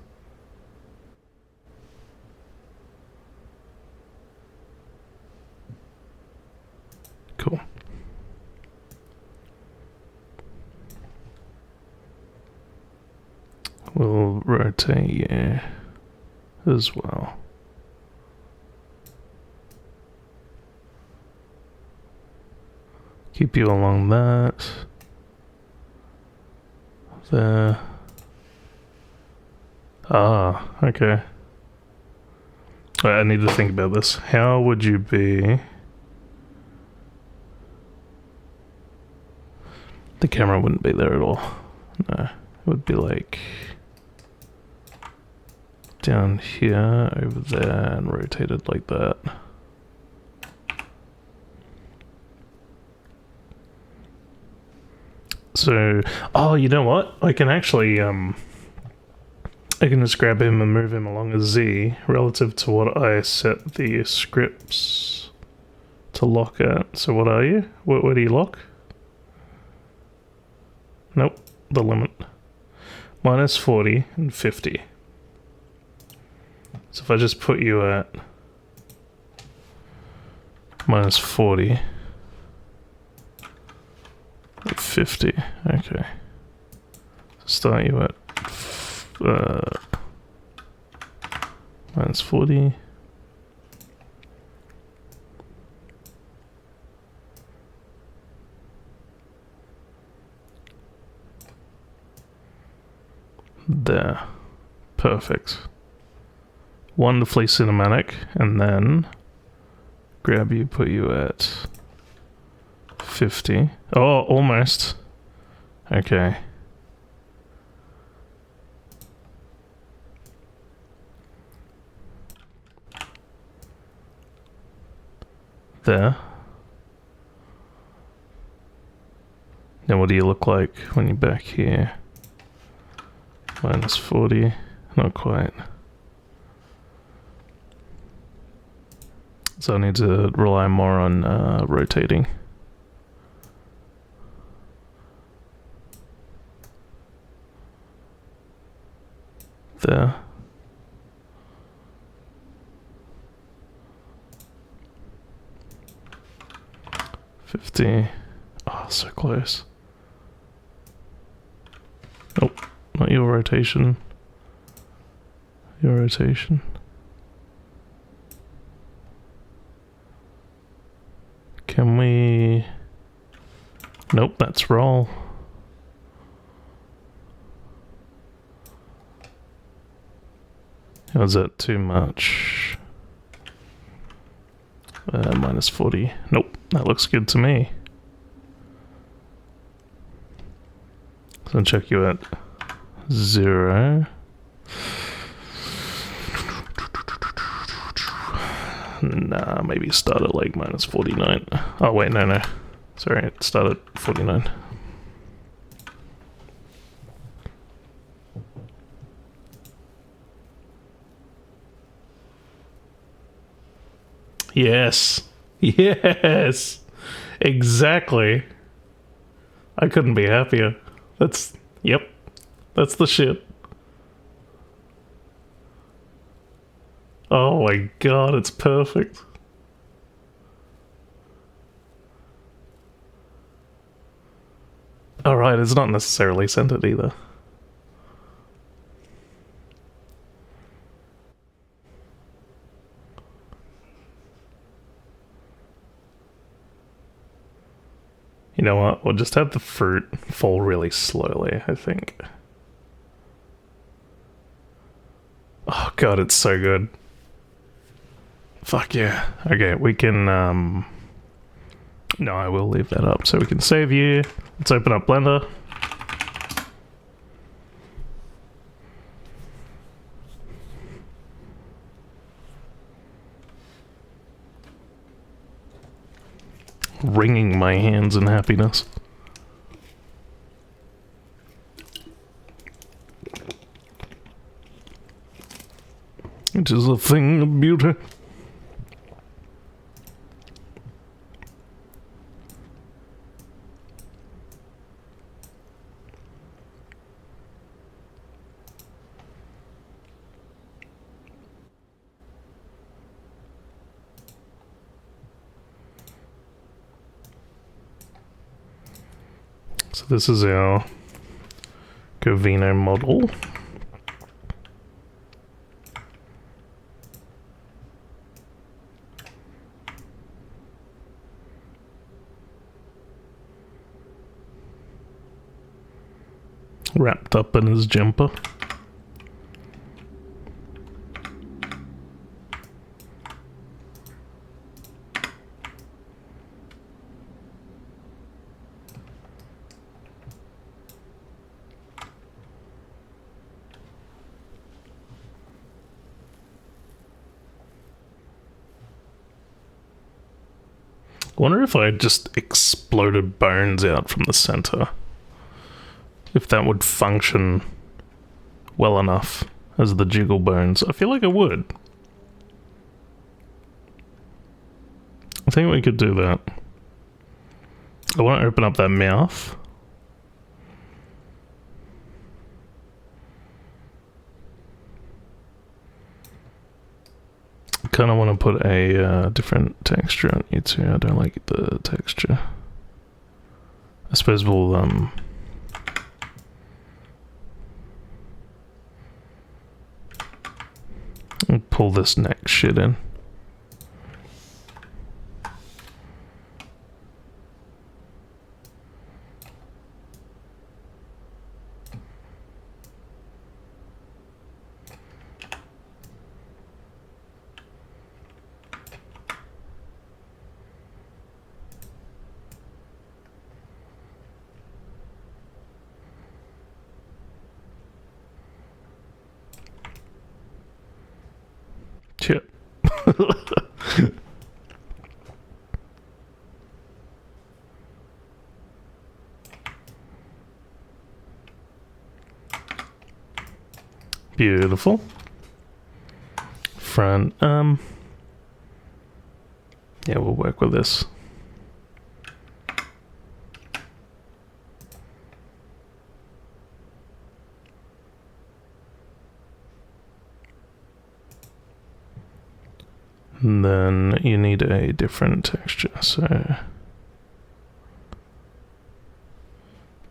Cool. We'll rotate you as well. Keep you along that. There. Ah, okay. I need to think about this. How would you be... The camera wouldn't be there at all. No, it would be like... down here, over there, and rotated like that. So, oh, you know what? I can actually, I can just grab him and move him along a Z relative to what I set the scripts to lock at. So what are you? Where do you lock? Nope, the limit. Minus 40 and 50. So if I just put you at minus 40, 50, okay. Start you at minus 40. There. Perfect. Wonderfully cinematic, and then grab you, put you at 50. Oh, almost. Okay. There. Now what do you look like when you're back here? Minus 40. Not quite. So I need to rely more on rotating. There. $50. Oh, so close. Nope, not your rotation. Your rotation. Can we... Nope, that's roll. Was that too much? Minus 40. Nope, that looks good to me. So check you at 0. Nah, maybe start at like minus 49. Oh wait, no. Sorry, it started at 49. Yes. Yes. Exactly. I couldn't be happier. Yep. That's the shit. Oh my god, it's perfect. Alright, it's not necessarily centered either. You know what? We'll just have the fruit fall really slowly, I think. god, it's so good. Fuck yeah. Okay, we can, no, I will leave that up so we can save you. Let's open up Blender. Wringing my hands in happiness. It is a thing of beauty. So this is our Govino model. Wrapped up in his jumper. I wonder if I just exploded bones out from the center. If that would function well enough as the jiggle bones. I feel like it would. I think we could do that. I want to open up that mouth. I kind of want to put a different texture on you too. I don't like the texture. I suppose we'll pull this neck shit in. Shit. Beautiful. Front, yeah, we'll work with this. And then you need a different texture, so...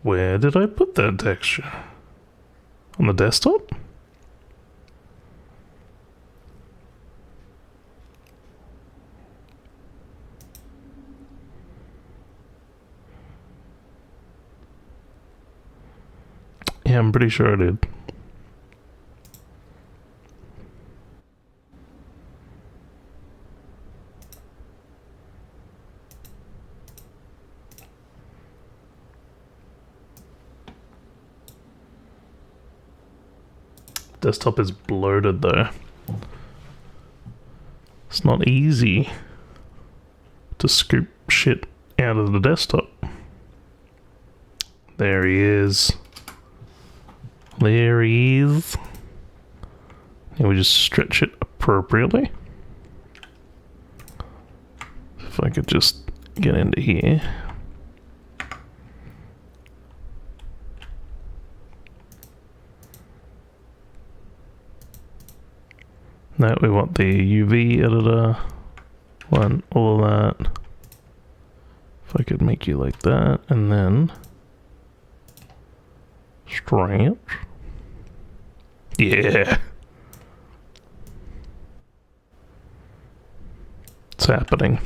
Where did I put that texture? On the desktop? Yeah, I'm pretty sure I did. Desktop is bloated though. It's not easy to scoop shit out of the desktop. There he is. There he is. And we just stretch it appropriately. If I could just get into here. Now we want the UV editor. Want all of that. If I could make you like that, and then stretch. Yeah. It's happening.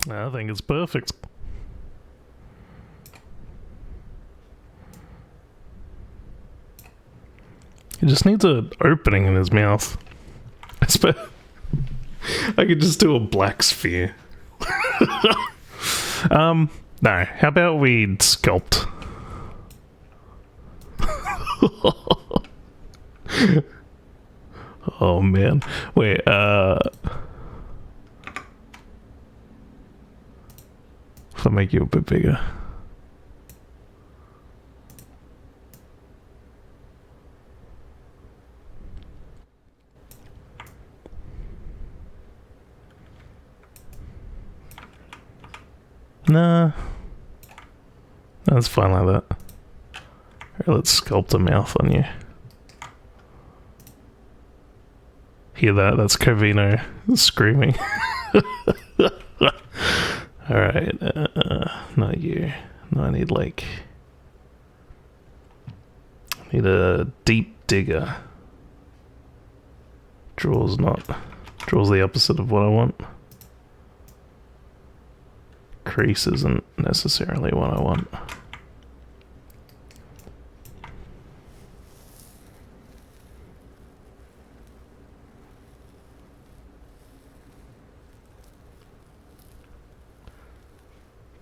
I think it's perfect. He just needs an opening in his mouth. I could just do a black sphere. No, how about we sculpt? Oh man. Wait, if I make you a bit bigger. Nah. That's fine like that. Alright, let's sculpt a mouth on you. Hear that? That's Covino screaming. Alright, not you. No, I need like... I need a deep digger. Draw's the opposite of what I want. Crease isn't necessarily what I want.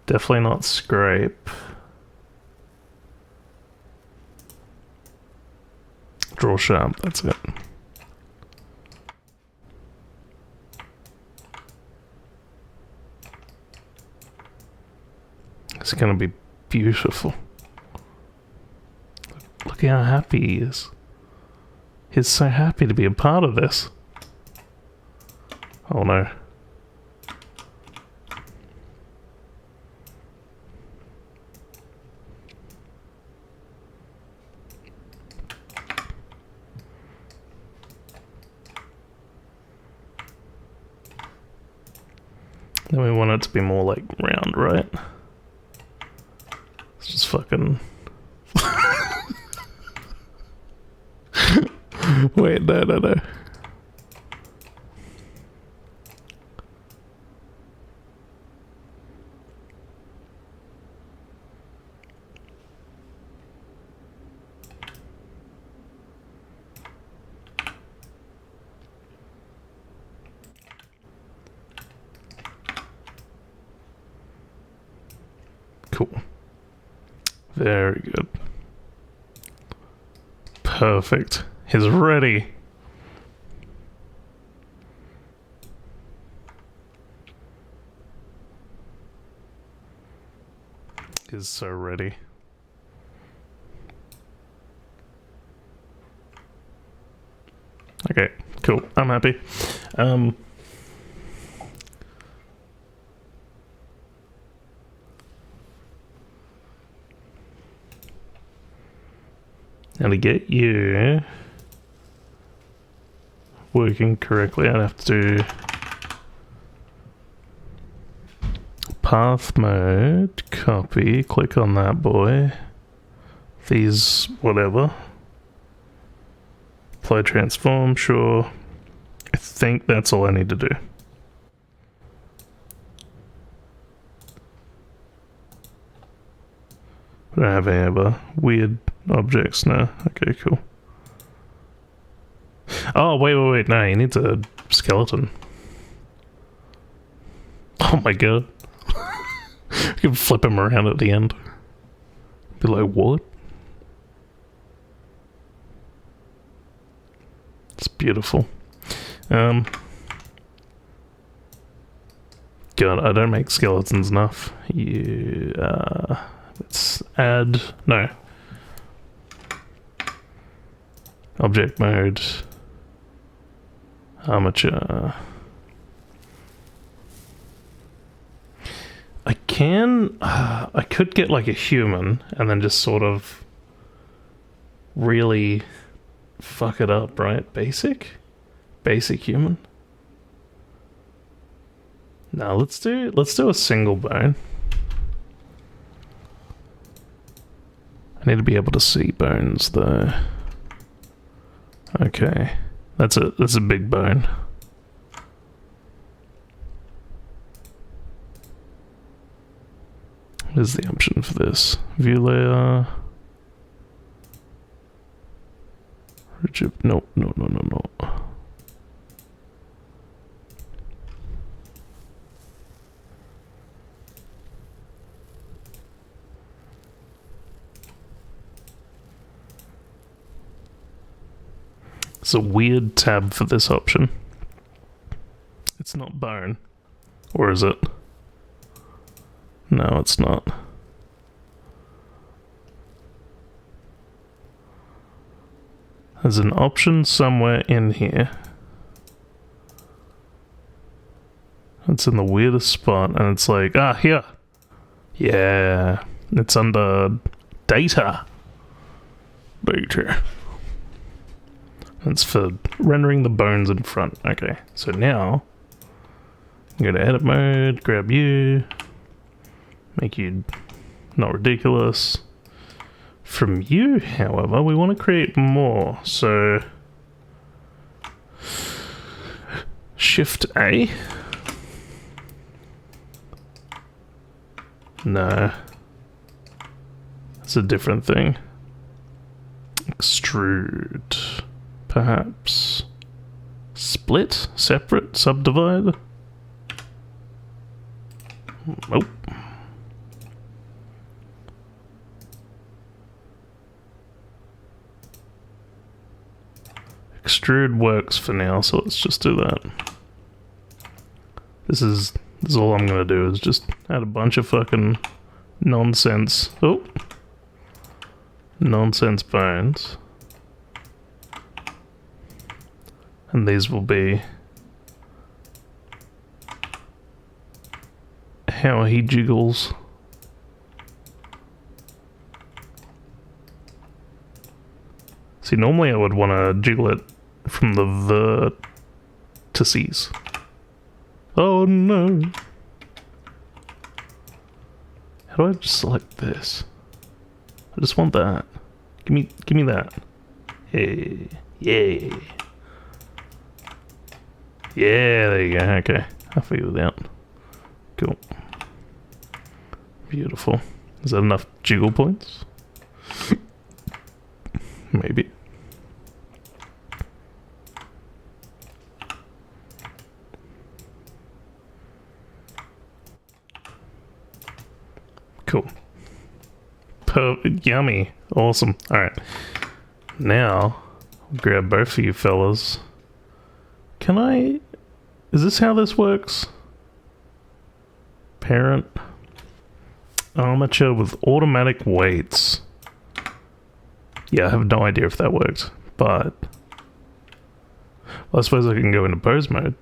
Definitely not scrape. Draw sharp, that's it. It's gonna be beautiful. Look how happy he is. He's so happy to be a part of this. Oh no. Then we want it to be more like round, right? It's just fucking... Wait, no. Cool. Very good. Perfect. He's ready. He's so ready. Okay, cool. I'm happy. Now to get you working correctly, I'd have to do path mode, copy, click on that boy, these, whatever, apply transform, sure. I think that's all I need to do. I don't have any other weird objects, no. Okay, cool. Oh, wait, no, he needs a skeleton. Oh my god. You can flip him around at the end. Be like, what? It's beautiful. God, I don't make skeletons enough. You, let's add, no. Object mode. Armature. I could get like a human and then just sort of really fuck it up, right? Basic human. Now let's do a single bone. I need to be able to see bones though. Okay, that's a big bone. is the option for this? View layer. No. It's a weird tab for this option. It's not bone. Or is it? No, it's not. There's an option somewhere in here. It's in the weirdest spot, and it's like, here. Yeah, it's under data. Data. It's for rendering the bones in front. Okay, so now go to edit mode, grab you, make you not ridiculous. From you, however, we want to create more. So Shift A. No, it's a different thing. Extrude. Perhaps split, separate, subdivide. Nope. Extrude works for now, so let's just do that. This is all I'm gonna do is just add a bunch of fucking nonsense. Oh, nonsense bones. And these will be how he jiggles. See, normally I would want to jiggle it from the vertices. Oh no. How do I just select this? I just want that. Give me that. Hey, yeah. Yeah, there you go. Okay, I figured it out. Cool. Beautiful. Is that enough jiggle points? Maybe. Cool. Yummy. Awesome. Alright. Now, grab both of you fellas. Can I... Is this how this works? Parent. Armature with automatic weights. Yeah, I have no idea if that works, but... Well, I suppose I can go into pose mode.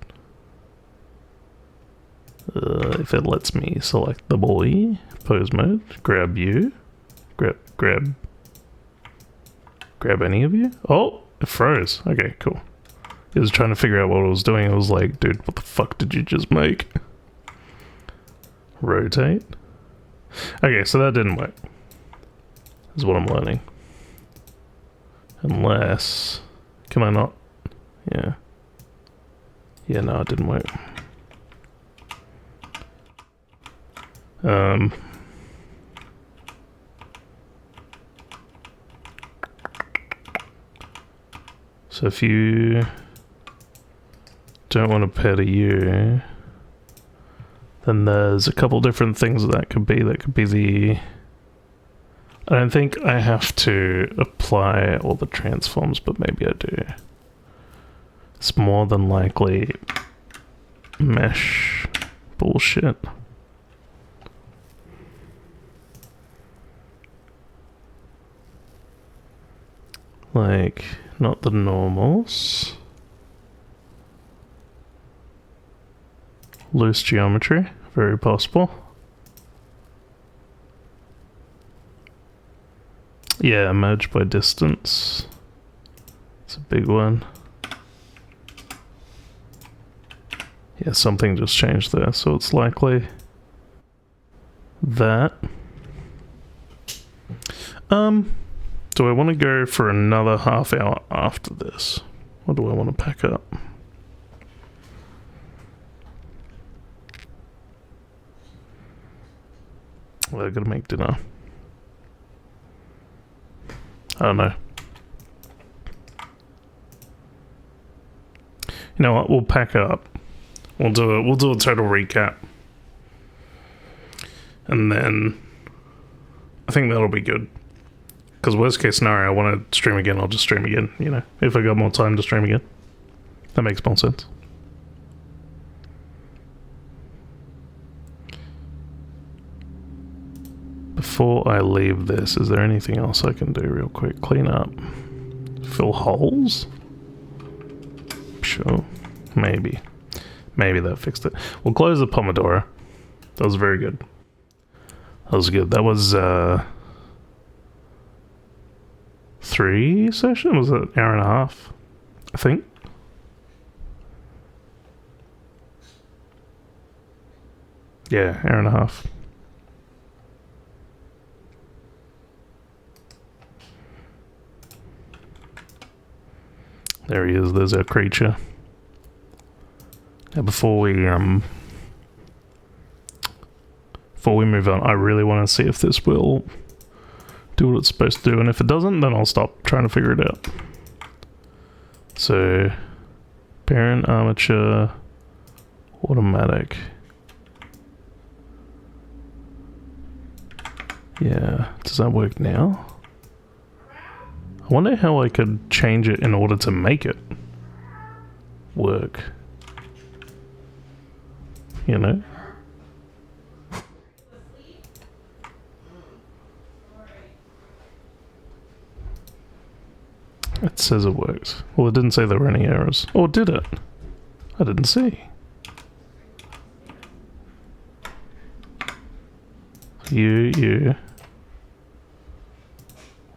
If it lets me select the boy. Pose mode. Grab you. Grab any of you? Oh! It froze. Okay, cool. It was trying to figure out what I was doing. I was like, dude, what the fuck did you just make? Rotate. Okay, so that didn't work. Is what I'm learning. Unless... Can I not? Yeah. Yeah, no, it didn't work. So if you don't want to pair to you, then there's a couple different things that could be. That could be the... I don't think I have to apply all the transforms, but maybe I do. It's more than likely mesh bullshit. Like, not the normals. Loose geometry, very possible. Yeah, merge by distance. It's a big one. Yeah, something just changed there, so it's likely that. Do I want to go for another half hour after this? Or do I want to pack up? We're gonna make dinner. I don't know. You know what? We'll pack up. We'll do a total recap, and then I think that'll be good. Because worst case scenario, I want to stream again. I'll just stream again. You know, if I got more time to stream again, that makes more sense. Before I leave this, is there anything else I can do real quick? Clean up, fill holes. Sure, maybe that fixed it. We'll close the Pomodoro. That was very good. That was good. That was 3 sessions? Was it an hour and a half? I think. Yeah, hour and a half. There he is. There's our creature. Now, before we move on, I really want to see if this will do what it's supposed to do, and if it doesn't, then I'll stop trying to figure it out. So, parent armature, automatic. Yeah, does that work now? I wonder how I could change it in order to make it work. You know? It says it works. Well, it didn't say there were any errors. Or did it? I didn't see. You.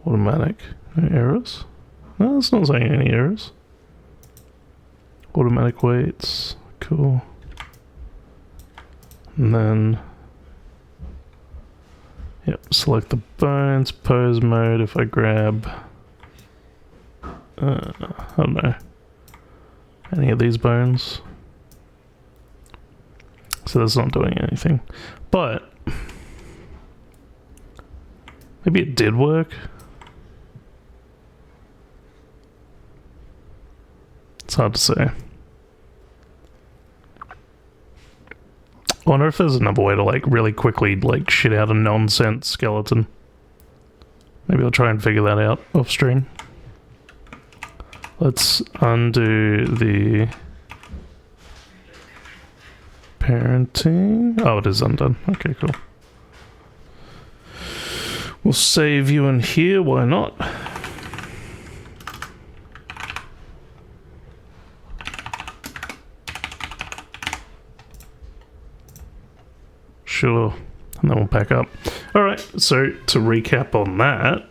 Automatic. No errors? No, it's not saying any errors. Automatic weights. Cool. And then... Yep, select the bones, pose mode. If I grab... I don't know. Any of these bones. So that's not doing anything. But... maybe it did work? It's hard to say. I wonder if there's another way to like really quickly like shit out a nonsense skeleton. Maybe I'll try and figure that out off stream. Let's undo the parenting. Oh, it is undone. Okay, cool. We'll save you in here, why not? Sure, and then we'll pack up. Alright, so to recap on that,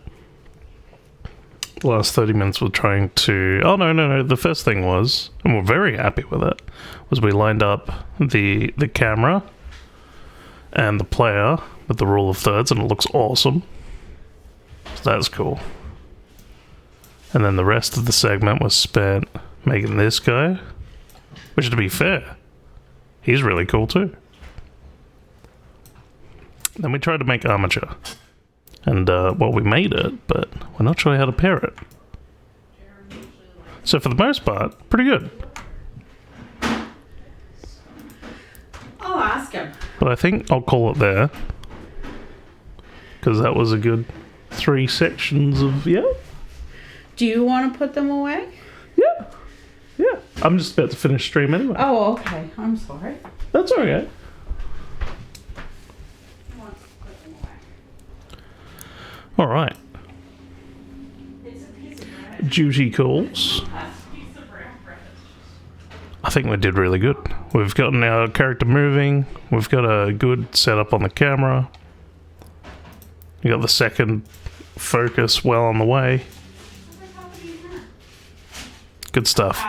the last 30 minutes we're trying to... oh, no, the first thing was, and we're very happy with it, was we lined up the camera and the player with the rule of thirds, and it looks awesome. So that's cool. And then the rest of the segment was spent making this guy, which, to be fair, he's really cool too. Then we tried to make armature. And, well, we made it, but we're not sure how to pair it. So for the most part, pretty good. I'll ask him. But I think I'll call it there. Because that was a good 3 sections of, yeah. Do you want to put them away? Yeah. I'm just about to finish stream anyway. Oh, okay. I'm sorry. That's okay. Alright. Duty calls. I think we did really good. We've gotten our character moving. We've got a good setup on the camera. We got the second focus well on the way. Good stuff.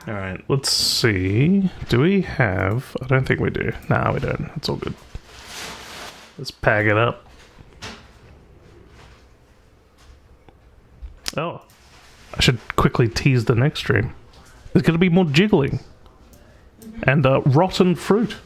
Alright, let's see. Do we have... I don't think we do. Nah, we don't. It's all good. Let's pack it up. Oh, I should quickly tease the next stream. There's going to be more jiggling and rotten fruit.